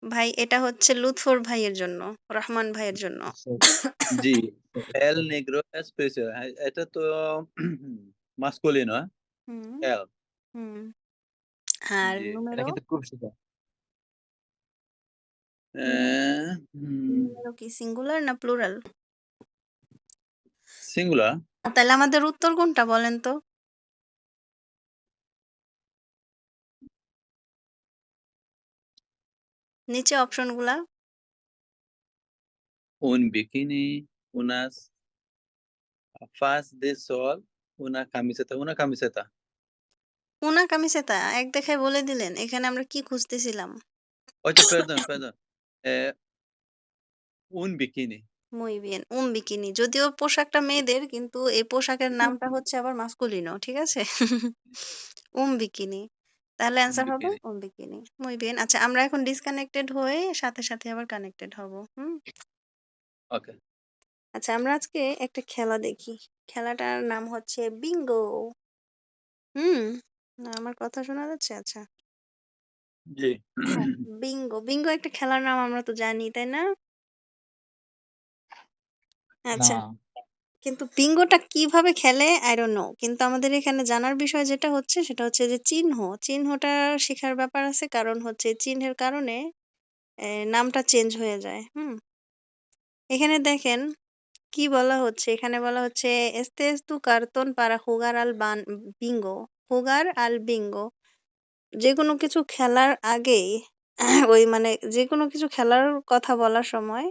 ভাই এটা হচ্ছে লুৎফর ভাইয়ের জন্য, রহমান ভাইয়ের জন্য। আচ্ছা, জি আচ্ছা। El negro es precio. এটা তো masculino, হুম, El. হুম। আর জি এটা নুমেরো? কিন্তু খুব সুন্দর। হুম, নুমেরো কি সিঙ্গুলার না প্লুরাল? singular. তাহলে আমাদের উত্তর কোনটা বলেন তো? নিচে অপশনগুলা। Un bikini, unas gafas de sol, una camiseta. Una camiseta. উনা কামিসেতা এক দেখায় বলে দিলেন। এখানে আমরা কি খুঁজতেছিলাম? Oye, perdón. Eh, un bikini. মুই বিয়েন, বিকিনি। যদিও পোশাকটা মেয়েদের কিন্তু এই পোশাকের নামটা হচ্ছে আবার মাসকুলিনো। ঠিক আছে? বিকিনি। তাহলে Un অ্যান্সার হবে bikini. বিকিনি। মুই বিয়েন। আচ্ছা আমরা এখন ডিসকানেক্টেড হয়ে সাথে, সাথে আবার কানেক্টেড হব। Okay. আচ্ছা আমরা আজকে একটা খেলা দেখি। খেলাটার নাম হচ্ছে বিঙ্গো। হুম? না আমার কথা শোনা যাচ্ছে? আচ্ছা। জি হ্যাঁ, বিঙ্গো। বিঙ্গো একটা খেলার নাম আমরা তো জানি, তাই না? না, আচ্ছা। কিন্তু বিঙ্গোটা কিভাবে খেলে I don't know. কিন্তু আমাদের এখানে জানার বিষয় যেটা হচ্ছে সেটা হচ্ছে যে চিহ্ন। চিহ্নটা শেখার ব্যাপার আছে কারণ হচ্ছে চিহ্নের কারণে নামটা চেঞ্জ হয়ে যায়। এখানে দেখেন কি বলা হচ্ছে? এখানে বলা হচ্ছে "Este es tu cartón para jugar al bingo". jugar al bingo. যেকোনো কিছু খেলার আগেই ওই মানে যেকোনো কিছু খেলার কথা বলার সময়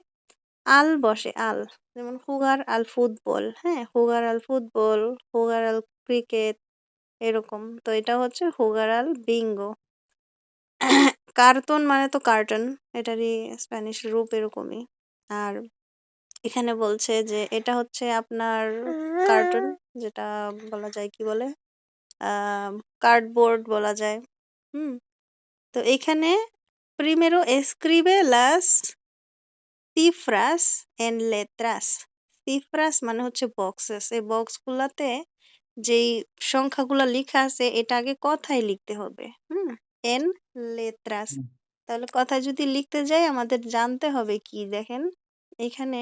আল বসে আল। যেমন jugar al fútbol, হ্যাঁ? jugar al fútbol, jugar al cricket এরকম। তো এটা হচ্ছে jugar al bingo. কার্টুন মানে তো কার্টন। এটারই স্প্যানিশ রূপ এরকমই। আর এখানে বলছে যে এটা হচ্ছে আপনার কার্টুন যেটা বলা যায় কি বলে? কার্ডবোর্ড বলা যায়। হুম? তো এখানে primero escribe las cifras en letras. cifras মানে হচ্ছে বক্সেস। এই বক্সগুলাতে যেই সংখ্যাগুলা লিখা আছে এটা আগে কথায় লিখতে হবে। en letras. হুম, তাহলে কথায় যদি লিখতে যাই আমাদের জানতে হবে কি দেখেন এখানে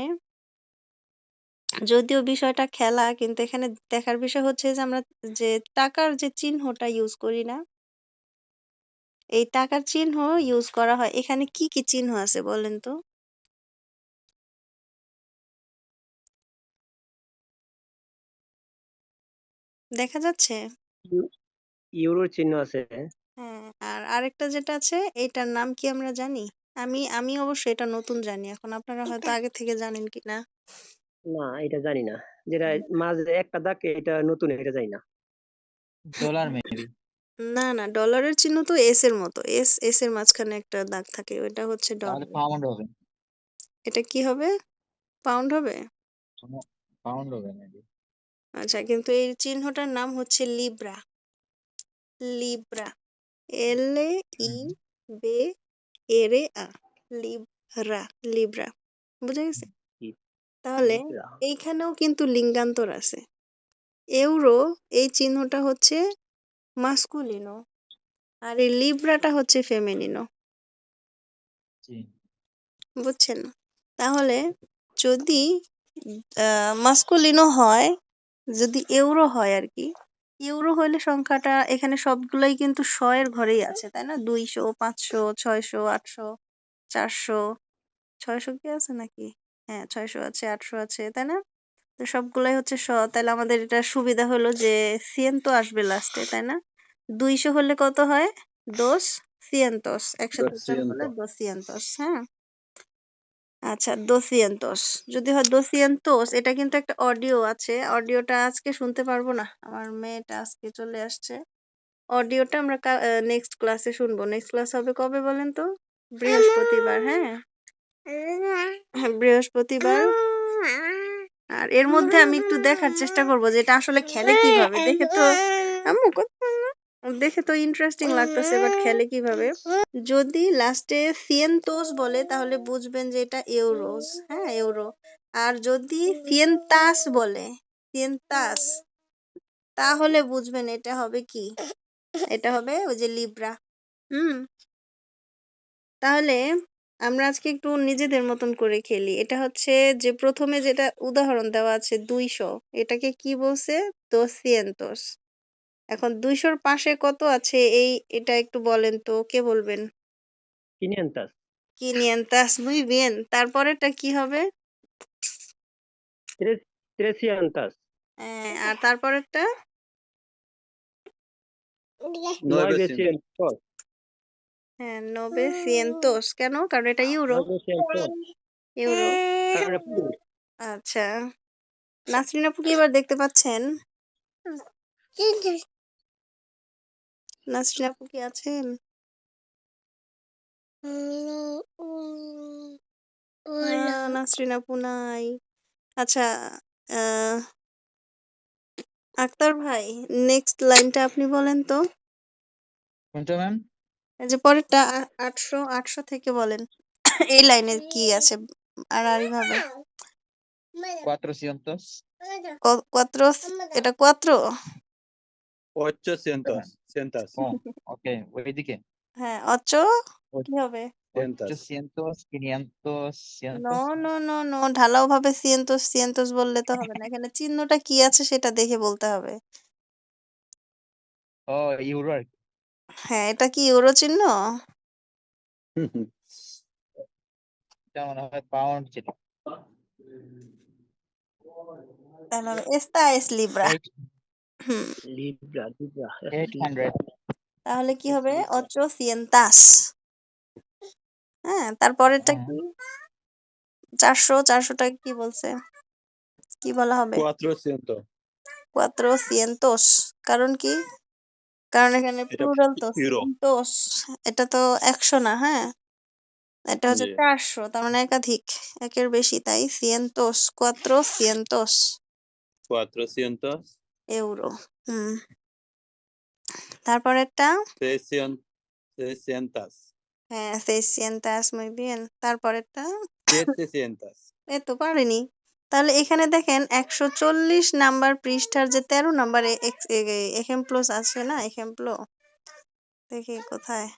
যদিও বিষয়টা খেলা, কিন্তু এখানে দেখার বিষয় হচ্ছে যে আমরা যে টাকার যে চিহ্নটা ইউজ করি না, এই টাকার চিহ্ন ইউজ করা হয়। এখানে কি কি চিহ্ন আছে বলেন তো? দেখা যাচ্ছে? ইউরোর চিহ্ন আছে। হ্যাঁ, আর আরেকটা যেটা আছে এটার নাম কি আমরা জানি? আমি অবশ্য এটা নতুন জানি, এখন আপনারা হয়তো আগে থেকে জানেন কিনা। না, এটা জানি না। যেটা মাঝে একটা দাগ, এটা নতুন, এটা জানি না। Dollar maybe. না না, ডলারের চিহ্ন তো এস এর মতো, এস এর মাঝখানে একটা দাগ থাকে, ওটা হচ্ছে তাহলে ডলার। পাউন্ড হবে। এটা কি হবে? পাউন্ড হবে? পাউন্ড হবে মেবি। আচ্ছা, কিন্তু এই চিহ্নটার নাম হচ্ছে লিব্রা। লিব্রা, এল এ ই বে এরে আ, লিব্রা, লিব্রা, বুঝা গেছে? তাহলে লিব্রা। এইখানেও কিন্তু লিঙ্গান্তর আছে। ইউরো, এই চিহ্নটা হচ্ছে মাস্কুলিনো, আর এই লিব্রাটা হচ্ছে ফেমিনিনো। জি। বুঝছেন? তাহলে যদি মাস্কুলিনো হয়, যদি ইউরো হয় আর কি, ইউরো হলে সংখ্যাটা এখানে সবগুলাই কিন্তু শ এর ঘরেই আছে, তাই না? 200, 500, 600, 800, 400, 600 কি আছে নাকি? হ্যাঁ, 600 আছে, 800 আছে, তাই না? তো সবগুলাই হচ্ছে শ। তাহলে আমাদের এটা সুবিধা হলো যে সিয়েন্তো আসবে লাস্টে, তাই না? 200 হলে কত হয়? dos cientos, 100 হলে 200. 200, হ্যাঁ। আচ্ছা, 200 যদি হয় 200, এটা কিন্তু একটা অডিও আছে, অডিওটা আজকে শুনতে পারবো না, আমার মেয়েটা আজকে চলে আসছে। অডিওটা আমরা নেক্সট ক্লাসে শুনবো। নেক্সট ক্লাস হবে কবে বলেন তো? বৃহস্পতিবার, হ্যাঁ। হ্যাঁ, বৃহস্পতিবার। আর এর মধ্যে আমি একটু দেখার চেষ্টা করব যে এটা আসলে খেলে কিভাবে। দেখে তো আম্মু দেখে তো ইন্টারেস্টিং লাগতেছে, বাট খেলে কিভাবে? যদি লাস্টে সিয়েন্তোস বলে তাহলে বুঝবেন যে এটা ইউরোস, হ্যাঁ, ইউরো। আর যদি সিয়েন্তাস বলে, সিয়েন্তাস, তাহলে বুঝবেন এটা হবে কি? এটা হবে ওই যে লিব্রা। হুম। তাহলে আমরা আজকে একটু নিজেদের মতন করে খেলি। এটা হচ্ছে যে প্রথমে যেটা উদাহরণ দেওয়া আছে 200, এটাকে কি বলছে? 200। এখন 200-র পাশে কত আছে এটা একটু বলেন তো, কে বলবেন? 500, 500, muy bien। তারপরেরটা কি হবে? 300, আর তারপরেরটা? 900. 900, হ্যাঁ, 900। কেন? কারণ এটা ইউরো। 900, ইউরো। কারণ এটা পুরুষ। আচ্ছা, নাসরিন আপু কি এবার দেখতে পাচ্ছেন? নাসরিন আপু কি আছেন? নাসরিন আপু নাই। আচ্ছা, আহ আক্তার ভাই, নেক্সট লাইনটা আপনি বলেন তো। কোনটা ম্যাম? এই যে পরেরটা 800 থেকে বলেন। এই লাইনে কি আছে আড়াআড়ি ভাবে? 400. cuatro, এটা cuatro? 800. Cientos. ও ওকে, ওইদিকে। হ্যাঁ, ocho কি হবে? Cientos. 800, 500, no 100. No no no, ঢালাও ভাবে cientos cientos বললে তো হবে না, এখানে চিহ্নটা কি আছে সেটা দেখে বলতে হবে। ও ইউরো আর কি। হ্যাঁ, এটা কি ইউরো চিহ্ন? এটা মনে হয় পাউন্ড ছিল। তাহলে esta es libra। হুম, লিব্রা, লিব্রা, 800. তাহলে কি হবে? 800। হ্যাঁ, তারপরেরটা কি? 400টাকে কি বলছে? কি বলা হবে? 400. 400। কারণ কি? কারণ এখানে এটা প্লুরাল তো, ইউরো। cientos, এটা তো 100 না, হ্যাঁ। এটা হচ্ছে জি। 400, তার মানে একাধিক, একের বেশি, তাই cientos, 400 400. ইউরো। হুম, তারপরেরটা? 600. হ্যাঁ, 600, muy bien। তারপরেরটা? 700. এই তো পারিনি। তাহলে এখানে দেখেন 140 নাম্বার পৃষ্ঠার যে 13 নাম্বারে এক্সাম্পলস আছে না, এক্সাম্পল, দেখি কোথায়?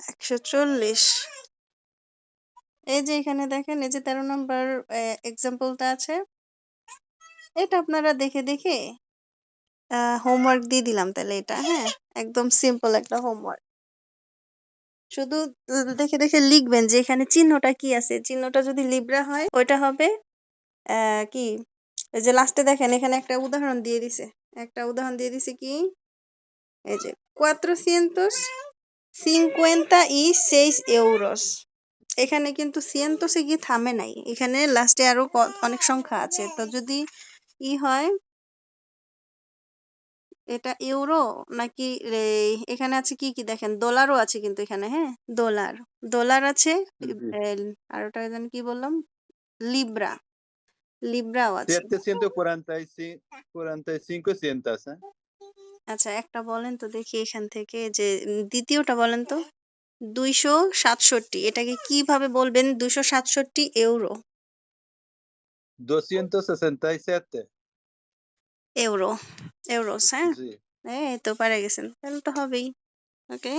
140 এই যে এখানে দেখেন, এই যে 13 নম্বর এক্সাম্পলটা আছে, এটা আপনারা দেখে দেখে হোমওয়ার্ক দিয়ে দিলাম তাহলে এটা, হ্যাঁ, একদম সিম্পল একটা হোমওয়ার্ক। শুধু দেখে দেখে লিখবেন যে এখানে চিহ্নটা কি আছে। চিহ্নটা যদি লিব্রা হয় ওইটা হবে কি, এই যে লাস্টে দেখেন এখানে একটা উদাহরণ দিয়ে দিছে, কি, এই যে 456 এখানে কিন্তু সিয়েন্টোসে গিয়ে থামে নাই, এখানে লাস্টে আরো অনেক সংখ্যা আছে। তো যদি হয়, এটা ইউরো নাকি এখানে আছে কি কি দেখেন, ডলারও আছে কিন্তু এখানে, হ্যাঁ, ডলার আছে, জি আর ওটা জানি কি বললাম, লিব্রাও আছে। 745 cientos, ¿eh? আচ্ছা, একটা বলেন তো দেখি এখান থেকে, যে দ্বিতীয়টা বলেন তো, 267, এটাকে কিভাবে বলবেন? 267 ইউরো, 267. ইউরো, ইউরোস, হ্যাঁ, জি এই তো পারে গেছেন, তাহলে তো হবেই। ওকে,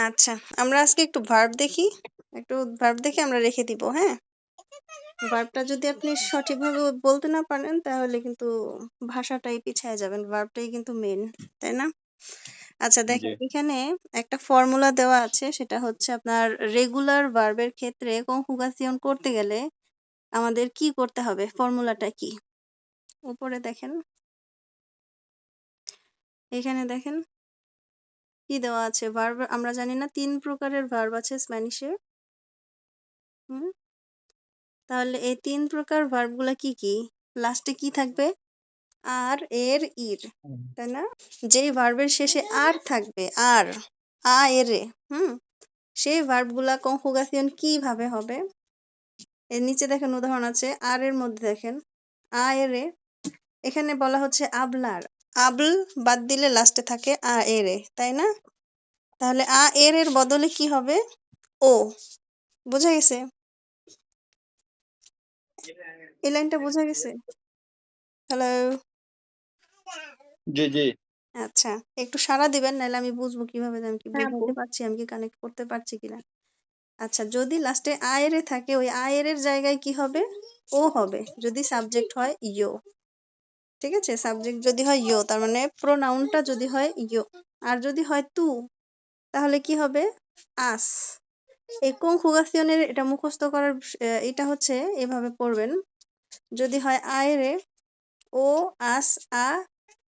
আচ্ছা, আমরা আজকে একটু ভার্ব দেখি, আমরা রেখে দিব, হ্যাঁ। ভার্বটা যদি আপনি সঠিকভাবে বলতে না পারেন তাহলে কিন্তু ভাষাটাই পিছায় যাবেন, ভার্বটাই কিন্তু মেন, তাই না? আচ্ছা, জি দেখেন এখানে একটা ফর্মুলা দেওয়া আছে, সেটা হচ্ছে আপনার রেগুলার ভার্বের ক্ষেত্রে কনজুগেশন করতে গেলে আমাদের কি করতে হবে, ফর্মুলাটা কি? উপরে দেখেন, এখানে দেখেন কি দেওয়া আছে। ভার্ব আমরা জানি না 3 প্রকারের ভার্ব আছে স্প্যানিশে। হুম, তাহলে এই 3 প্রকার ভার্ব গুলা কি কি? লাস্টে কি থাকবে? আর, এর, ইর, তাই না? যেই ভার্বের শেষে আর থাকবে, আর, এরে, সেই ভার্ব গুলা কনজুগেশন কিভাবে হবে? এর নিচে দেখেন উদাহরণ আছে, আর এর মধ্যে দেখেন এরে, এখানে বলা হচ্ছে আবলার, আবল বাদ দিলে লাস্টে থাকে এরে, তাই না? তাহলে এর বদলে কি হবে? ও, বোঝা গেছে? এই লাইনটা বোঝা গেছে? হ্যালো, জি জি আচ্ছা, একটু সাড়া দিবেন, নাহলে আমি বুঝবো কিভাবে যে আমি কি হ্যাঁ আপু। বুঝাইতে পারছি, আমি কি কানেক্ট করতে পারছি কিনা। আচ্ছা, যদি লাস্টে আয়েরে থাকে, ওই আয়ের জায়গায় কি হবে? ও হবে, যদি সাবজেক্ট হয় ইয়ো। ঠিক আছে, সাবজেক্ট যদি হয় ইয়ো, তার মানে প্রোনাউনটা যদি হয় ইয়ো। আর যদি হয় তু, তাহলে কি হবে? আস। এই কনজুগেশনের এটা মুখস্থ করার এটা হচ্ছে এভাবে পড়বেন। যদি হয় আয়েরে, ও, আস,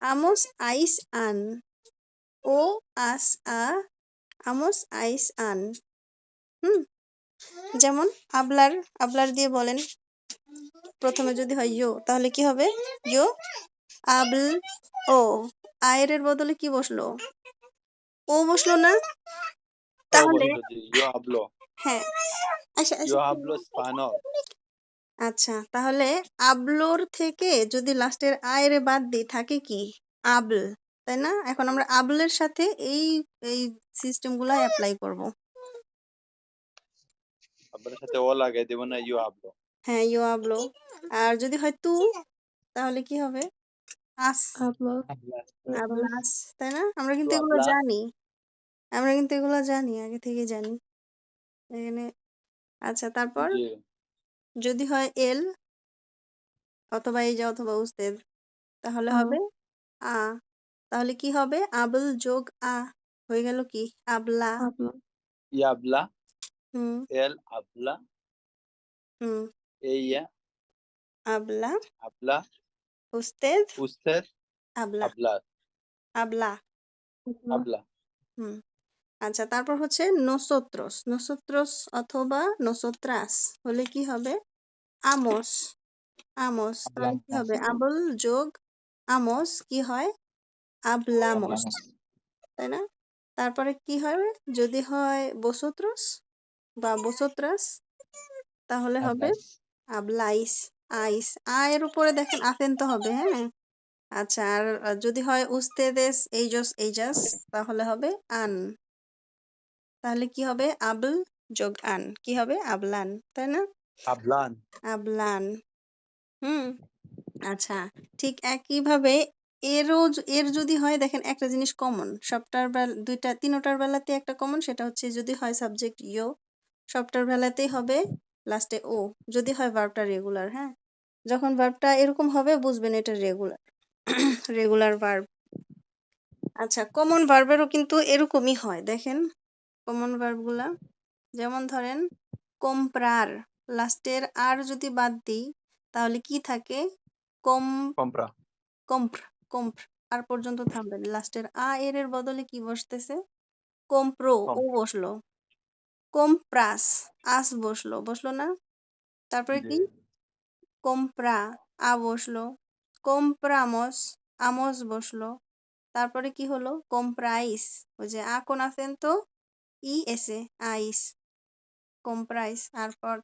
আমোস, আইস, আন, ও, আস, আমোস, আইস, আন। হুম, যেমন আবলার, দিয়ে বলেন, প্রথমে যদি হয় ইয়ো, তাহলে কি হবে? ইয়ো আবল, ও, আয়ের বদলে কি বসলো? ও বসলো না? ও তাহলে বসলো জি yo hablo হ্যাঁ, আচ্ছা yo আচ্ছা, hablo español আচ্ছা, তাহলে আবলোর থেকে যদি লাস্টের আয়ের বাদ দিই থাকে কি? আবল, তাই না? এখন আমরা আবলের সাথে এই এই সিস্টেম গুলা অ্যাপ্লাই করব। আপনার সাথে ও লাগাই দেব না yo hablo হ্যাঁ, ইউ আবলো। আর যদি হয় তু, তাহলে কি হবে? আস, আপু আবলাস, তাই না? আমরা yo কিন্তু এগুলো hablas জানি, আগে থেকে জানি এখানে। আচ্ছা, তারপর জি যদি হয় এল অথবা এই যে অথবা উস্তেদ, তাহলে হবে আ। তাহলে কি হবে? আবল যোগ হয়ে গেল কি? আবলা। আপু y habla হুম, él habla হুম, ella আবলা, habla উস্তেদ, usted আবলা, hablar আবলা। habla হুম, আচ্ছা, তারপর হচ্ছে নোসোত্রস, অথবা নোসোত্রাস হলে কি হবে? আমোস, তাহলে কি হবে? hablamos আবল যোগ আমোস কি হয়? আবলামোস, hablamos তাই না? তারপরে কি হবে? যদি হয় বসোত্রস বা বসোত্রাস, তাহলে হবে hablas আবলাইস, আইস। এর উপরে দেখেন আফেন্ত হবে, হ্যাঁ। আচ্ছা, আর যদি হয় উস্তেদেস, এইজাস, তাহলে হবে আন। তাহলে কি হবে? আবল যোগ আন কি হবে? আবলান, তাই না? hablan আবলান। হুম, আচ্ছা, ঠিক একইভাবে এর যদি হয় দেখেন একটা জিনিস কমন, সবটার তিনোটার বেলাতে একটা কমন, সেটা হচ্ছে যদি হয় সাবজেক্ট ইয়ো, সবটার বেলাতেই হবে লাস্টে ও, যদি হয় ভার্বটা রেগুলার। হ্যাঁ, যখন ভার্বটা এরকম হবে বুঝবেন এটা রেগুলার রেগুলার ভার্ব। আচ্ছা, কমন ভার্বেরও কিন্তু এরকমই হয়, দেখেন কমন ভার্বগুলা। যেমন ধরেন কম্প্রার, লাস্টের আর যদি বাদ দিই তাহলে কি থাকে? কম compra, কম্প্র কম্প্র আর পর্যন্ত থামবেন, লাস্টের এর বদলে কি বসতেছে? কম্প্রো, ও compra, বসলো। কম্প্রাস, আস বসলো, বসলো না? তারপরে কি? yeah, কম্প্রা, বসলো। কম্প্রামস, আমস বসলো। তারপরে কি হলো? কম্প্রাইস, ওই যে কোন আছেন তো ই এসে, আইস, কম্প্রাইস।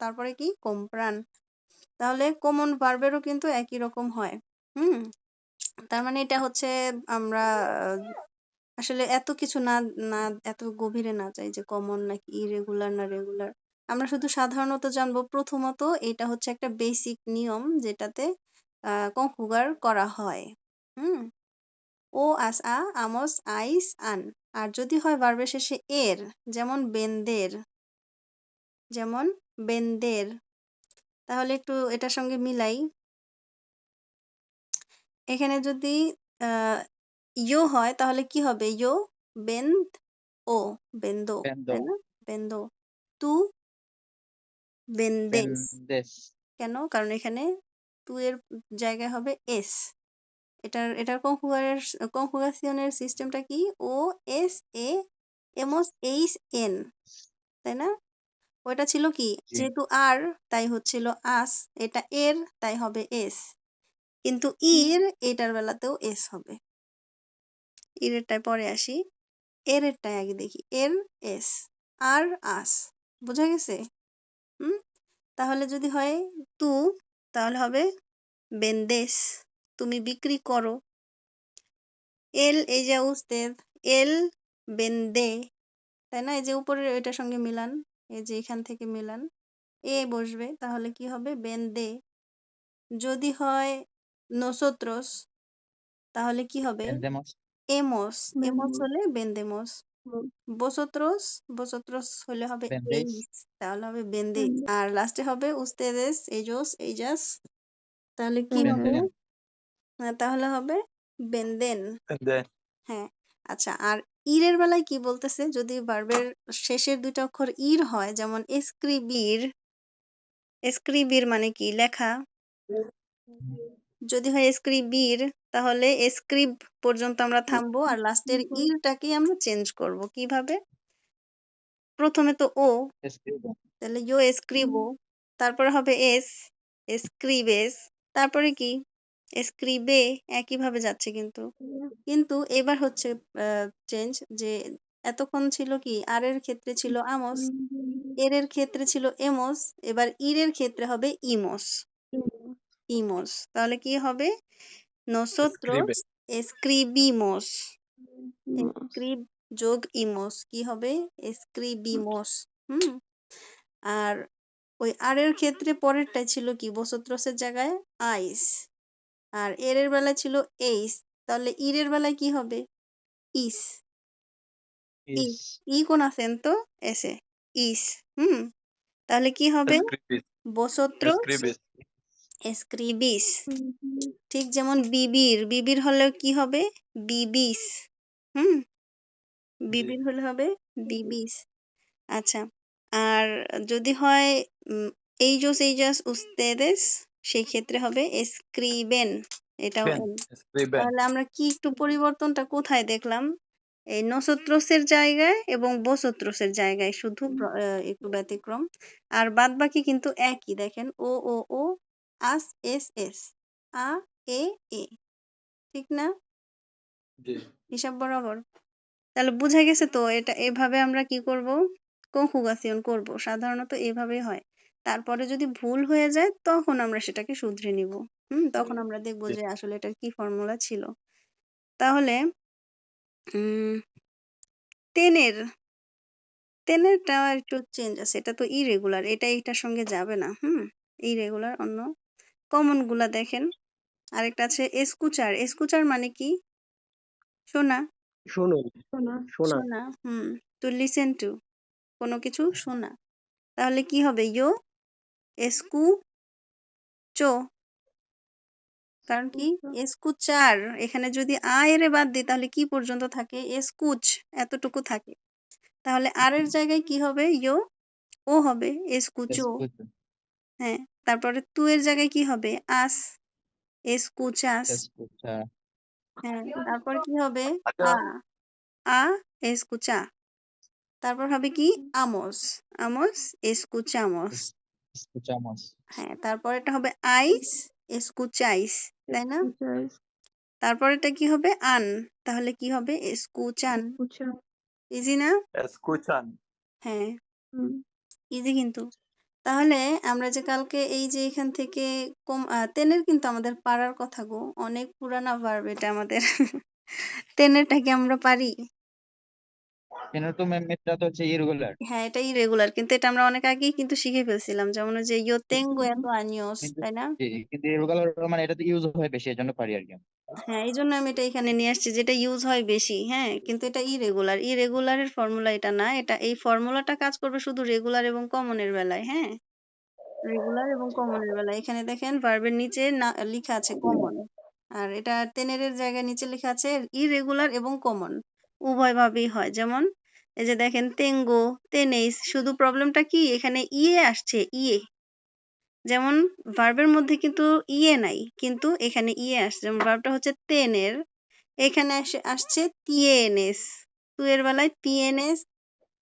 তারপরে কি? কম্প্রান। তাহলে কমন ভার্বেরও কিন্তু একই রকম হয়। হুম, তার মানে এটা হচ্ছে আমরা আসলে এত কিছু না না এত গভীরে না যাই যে কমন নাকি ইরেগুলার না রেগুলার। আমরা শুধু সাধারণত জানবো প্রথমত এটা হচ্ছে একটা বেসিক নিয়ম যেটাতে কনফুগার করা হয়। হুম, ও আস আমস আইস আন। আর যদি হয় ভার্বের শেষে এর, যেমন বেন্দের, যেমন বেন্দের, তাহলে একটু এটার সঙ্গে মিলাই। এখানে যদি আহ ইয়ো হয় তাহলে কি হবে? ইয়ো বেন্দ ও, বেন্দো, তাই Bendo. না? বেন্দো। তু বেন্দেস। Bendes. কেন? কারণ এখানে তু এর জায়গায় হবে এস। এটার কনফুগাসিয়নের সিস্টেমটা কি? ও এস এ এমস এইস এন, তাই না? ওইটা ছিল কি? জি। যেহেতু আর তাই হচ্ছিল আস, এটা এর তাই হবে এস, কিন্তু ইর এটার বেলাতেও এস হবে। ইরেরটায় পরে আসি, এরেরটায় আগে দেখি। এর এস, আর আস, বোঝা গেছে? হুম, তাহলে যদি হয় তু, তাহলে হবে বেন্দেস, তুমি বিক্রি করো। এল, এই যে উস্তেদ, এল বেন্দে, তাই না? এই যে উপরের এটার সঙ্গে মিলান, এই যে এখান থেকে মিলান, এ বসবে, তাহলে কি হবে? বেন্দে। যদি হয় নোসোত্রস, তাহলে কি হবে? Vendemos. এমোস, এমোস হলে বেন্দেমোস। বসোত্রস, বসোত্রস হলে হবে Vendéis. এইস, তাহলে হবে বেন্দে। আর লাস্টে হবে উস্তেদেস, এজোস, এইজাস, তাহলে কি হবে? Venden. তাহলে হবে বেন্দেন। and then হ্যাঁ, আচ্ছা, আর ইরের বেলায় কি বলতেছে? যদি ভার্বের শেষের দুইটা অক্ষর ইর হয়, যেমন এসক্রিবির, এসক্রিবির মানে কি? লেখা। যদি হয় এসক্রিবির, তাহলে এসক্রিব পর্যন্ত আমরা থামবো আর লাস্টের ইরটাকে আমরা চেঞ্জ করব। কিভাবে? প্রথমে তো ও, Escribo. তাহলে ইয়ো এসক্রিবো, তারপরে হবে এস, এসক্রিবেস, তারপরে কি? এসক্রিবে, একইভাবে যাচ্ছে কিন্তু। কিন্তু এবার হচ্ছে চেঞ্জ, যে এতক্ষণ ছিল কি? আর এর ক্ষেত্রে ছিল আমস, এর ক্ষেত্রে ছিল এমোস, এবার ইরের ক্ষেত্রে হবে ইমোস, ইমোস। তাহলে কি হবে? escribe, নোসোত্রোস এসক্রিবিমোস, এসক্রিব যোগ ইমোস কি হবে? এসক্রিবিমোস। হুম, আর ওই আর এর ক্ষেত্রে পরেরটাই ছিল কি? বসোত্রসের জায়গায় আইস, আর এর বেলায় ছিল এইস, তাহলে ইরের বেলায় কি হবে? ইস, ই, is, ই কোন acento এসে, ইস। হুম, তাহলে কি হবে? escribis, বসোত্রস escribis, এসক্রিবিস। ঠিক যেমন বিবির, বিবির হলেও কি হবে? বিবিস। হুম, বিবির হলে হবে বিবিস। আচ্ছা, আর যদি হয় এইজোস এইজাস উস্তেদেস, সেই ক্ষেত্রে হবে এসক্রিবেন, এটাও ben, এন। escriben, তাহলে আমরা কি একটু পরিবর্তনটা কোথায় দেখলাম? এই নসোত্রসের জায়গায় এবং বসোত্রসের জায়গায় শুধু একটু ব্যতিক্রম, আর বাদ বাকি কিন্তু একই। দেখেন ও ও ও, আস এস এস, আ এ এ, ঠিক না? জি, হিসাব বরাবর। তাহলে বুঝা গেছে তো? এটা এভাবে আমরা কি করব? কনজুগেশন করব, সাধারণত এভাবেই হয়। তারপরে যদি ভুল হয়ে যায় তখন আমরা সেটাকে শুধরে নিব। তখন আমরা দেখব জি, যে আসলে এটার কি ফর্মুলা ছিল। তাহলে উম টেনের, টেনেরটা একটু চেঞ্জ আছে, এটা তো ইরেগুলার, এটা এটার সঙ্গে যাবে না। ইরেগুলার অন্য কমন গুলা দেখেন, আরেকটা আছে এসকুচার। এসকুচার মানে কি? শোনা। শুনুন, শোনা। শোনা। To listen to. কোনো কিছু শোনা। তাহলে কি হবে? ইয়ো এসকু চো। কারণ কি? এসকুচার। এখানে যদি আ এরে বাদ দিই তাহলে কি পর্যন্ত থাকে? এসকুচ এতটুকু থাকে। তাহলে আর এর জায়গায় কি হবে? ইয়ো ও হবে। এসকুচো। Escucho. হ্যাঁ। তারপরে তু এর জায়গায় কি হবে? আস। এসকুচাস। Escuchar. হ্যাঁ। তারপর কি হবে? আ। আ এসকুচা। তারপর হবে কি? আমোস। আমোস এসকুচামোস। Escuchamos. হ্যাঁ। তারপর এটা হবে আইস এসকুচাইস। তাই না? তারপর এটা কি হবে? আন। তাহলে কি হবে? এসকুচান। ইজি না? escuchan, হ্যাঁ। ইজি কিন্তু। তাহলে আমরা যে কালকে এই যে এখান থেকে তেনের কিন্তু আমাদের পারার কথা গো। অনেক পুরানা ভার্ব এটা আমাদের। তেনেরটা কি আমরা পারি? Tiene tu মেটা তো হচ্ছে irregular. হ্যাঁ, এটা ইরেগুলার। কিন্তু এটা আমরা অনেক আগেই কিন্তু শিখে ফেলছিলাম। যেমন ওই যে yo tengo এত años, কিন্তু তাই না? কিন্তু irregular মানে এটাতে ইউজ হয় বেশি এজন্য পারি আর কি। হ্যাঁ, এইজন্য আমি এটা এখানে নিয়ে আসছি যেটা ইউজ হয় বেশি। হ্যাঁ, কিন্তু এটা ইরেগুলার। ইরেগুলারের ফর্মুলা এটা না। এটা এই ফর্মুলাটা কাজ করবে শুধু রেগুলার এবং কমনের বেলায়। হ্যাঁ, রেগুলার এবং কমনের বেলায়। এখানে দেখেন ভার্বের নিচে না লিখা আছে কমন। আর এটা টেনেরের জায়গায় নিচে লেখা আছে ইরেগুলার এবং কমন। উভয়ভাবেই হয়। যেমন এই যে দেখেন তেঙ্গো, তেনেইস। শুধু প্রবলেমটা কি? এখানে ইয়ে আসছে, ইয়ে। যেমন ভার্বের মধ্যে কিন্তু ইয়ে নাই। কিন্তু এখানে ইয়ে আসছে। যেমন ভার্বটা হচ্ছে তেনের। এখানে আসছে তিয়েনেস। তু এর বেলায় তিয়েনেস,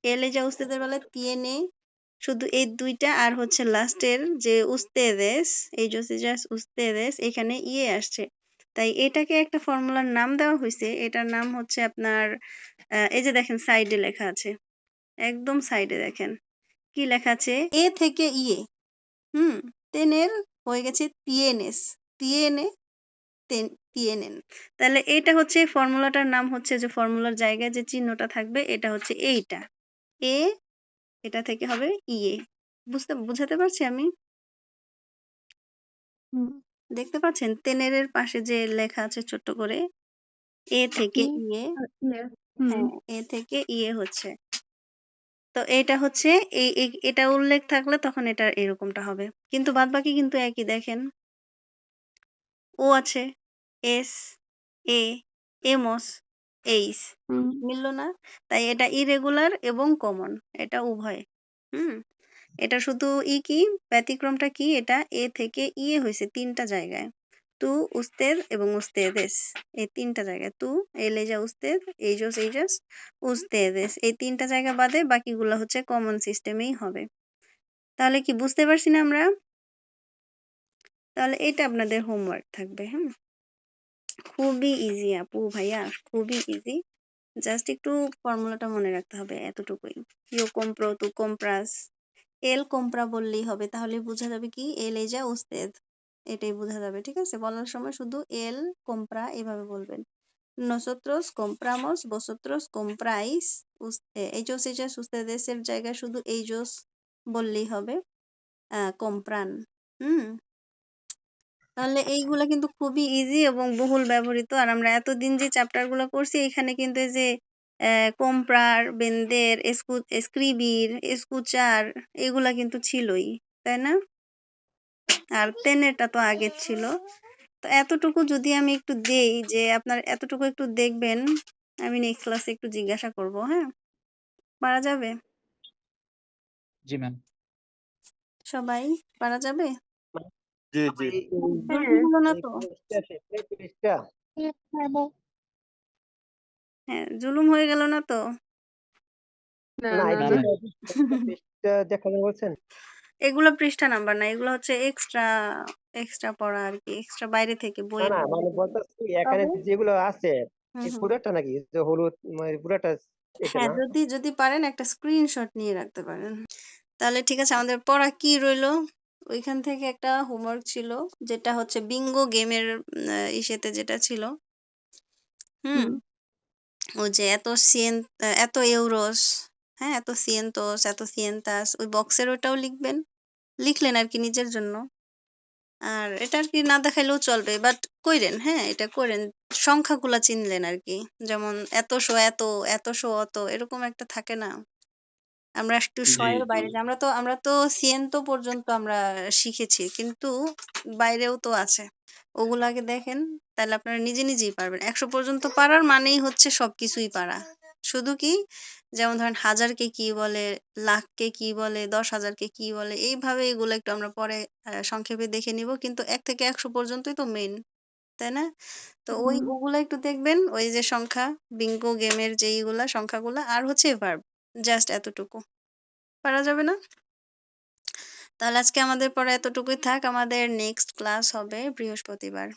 এলে যা উস্তেদের বেলায় তিয়েনে। শুধু এই দুইটা আর হচ্ছে লাস্টের যে উস্তেদেস, এই জোসিজাস উস্তেদেস এখানে ইয়ে আসছে। তাই এটাকে একটা ফর্মুলার নাম দেওয়া হয়েছে। এটার নাম হচ্ছে আপনার এই যে দেখেন সাইডে লেখা আছে। একদম সাইডে দেখেন। কি লেখা আছে? এ থেকে ইয়ে। তেনের হয়ে গেছে তিয়েনেস। তিয়েনে তিয়েনেন। তাহলে এটা হচ্ছে ফর্মুলাটার নাম হচ্ছে যে ফর্মুলার জায়গায় যে চিহ্নটা থাকবে এটা হচ্ছে এইটা। এ এটা থেকে হবে ইয়ে। বুঝাতে পারছি আমি? দেখতে পাচ্ছেন? তেনেরের পাশে যে লেখা আছে ছোট্ট করে এ থেকে ইয়ে। হ্যাঁ, এ থেকে ইয়ে হচ্ছে। তো এটা হচ্ছে এটা উল্লেখ থাকলে তখন এটা এরকমটা হবে। কিন্তু বাদবাকি কিন্তু একই দেখেন। ও আছে, এস, এ, এমস, এইস। মিলল না? তাই এটা ইরেগুলার এবং কমন। এটা উভয়। হুম? এটা শুধু কি ব্যতিক্রমটা কি? এটা এ থেকে ইয়ে হয়েছে ৩টা জায়গায়। তু, উস্তেদ এবং উস্তেদেস। এই ৩টা জায়গায়। তু, এলেজা উস্তেদ, এইজোস এইজাস, উস্তেদেস। এই ৩টা জায়গা বাদে বাকিগুলো হচ্ছে কমন সিস্টেমেই হবে। তাহলে কি বুঝতে পারছি না আমরা? তাহলে এটা আপনাদের হোমওয়ার্ক থাকবে। খুবই ইজি আপু ভাইয়া, খুবই ইজি। জাস্ট একটু ফর্মুলাটা মনে রাখতে হবে, এতটুকুই। ইউ কম্প্রো, তু কম্প্রাস। এল কম্প্রা বললেই হবে, তাহলে বোঝা যাবে কি এল এজা উস্তেদ, এটাই বোঝা যাবে। ঠিক আছে? বলার সময় শুধু এল কম্প্রা এভাবে বলবেন। nosotros compramos, vosotros compráis, ellos ellas ustedes এর জায়গায় শুধু ellos বললেই হবে। compran। তাহলে এইগুলা কিন্তু খুবই ইজি এবং বহুল ব্যবহৃত। আর আমরা এতদিন যে চ্যাপ্টার গুলো করছি এখানে কিন্তু এই যে comprar, vender, escribir, escuchar এগুলা কিন্তু ছিলই, তাই না? আর তেনেরটা তো আগের ছিল। তো এতটুকু যদি আমি একটু দেই যে আপনার এতটুকু একটু দেখবেন, আমি নেক্সট ক্লাসে একটু জিজ্ঞাসা করব। হ্যাঁ, পারা যাবে? জি ম্যাম। সবাই পারা যাবে? जी जी জলদি হলো না তো? হ্যাঁ, জুলুম হয়ে গেল না তো? না, না এটা ম্যাম। পৃষ্ঠা দেখানো বলছেন? এগুলো পৃষ্ঠা নাম্বার না, এগুলো হচ্ছে এক্সট্রা এক্সট্রা পড়া আর কি, এক্সট্রা বাইরে থেকে না বইয়ের না, বাইরে মানে থেকে। বলতেছি এখানে তবে যেগুলো আছে হুম এই হুম পুরাটা নাকি যে হলুদ, মানে পুরাটা এটা হ্যাঁ, না? যদি পারেন একটা স্ক্রিনশট নিয়ে রাখতে পারেন। তাহলে ঠিক আছে, আমাদের পড়া কি রইলো? ওইখান থেকে একটা হোমওয়ার্ক ছিল যেটা হচ্ছে বিঙ্গো গেমের ইসেতে যেটা ছিল। ওই যে এত ইউরোস, হ্যাঁ, এত সিয়েন্তোস, এত সিয়েন্তাস, ওই বক্সের ওটাও লিখবেন। লিখলেন আর কি নিজের জন্য। আর এটা আর কি না দেখাইলেও চলবে, বাট কইরেন, হ্যাঁ এটা কইরেন, সংখ্যাগুলা চিনলেন আর কি। যেমন এতশো এত, এতশো অত, এরকম একটা থাকে না। আমরা একটু জি শয়ের জি বাইরে যাই। আমরা তো সিয়েন্তো পর্যন্ত আমরা শিখেছি, কিন্তু বাইরেও তো আছে। ওগুলো আগে দেখেন, তাহলে আপনারা নিজে নিজেই পারবেন। ১০০ পর্যন্ত পারার মানেই হচ্ছে সবকিছুই পারা। শুধু কি, যেমন ধরেন হাজারকে কি বলে, লাখকে কি বলে, ১০,০০০কে কি বলে, এইভাবে এগুলো একটু আমরা পরে সংক্ষেপে দেখে নিব। কিন্তু ১ থেকে ১০০ পর্যন্তই তো মেইন, তাই না? তো ওগুলা একটু দেখবেন, ওই যে সংখ্যা, বিঙ্গো গেমের যেইগুলা সংখ্যাগুলা, আর হচ্ছে ভার্ব, জাস্ট এতটুকু। পারা যাবে না? তাহলে আজকে আমাদের পড়া এতটুকুই থাক। আমাদের নেক্সট ক্লাস হবে বৃহস্পতিবার।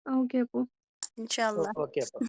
ওকে আপু। ইনশাআল্লাহ। ওকে আপা।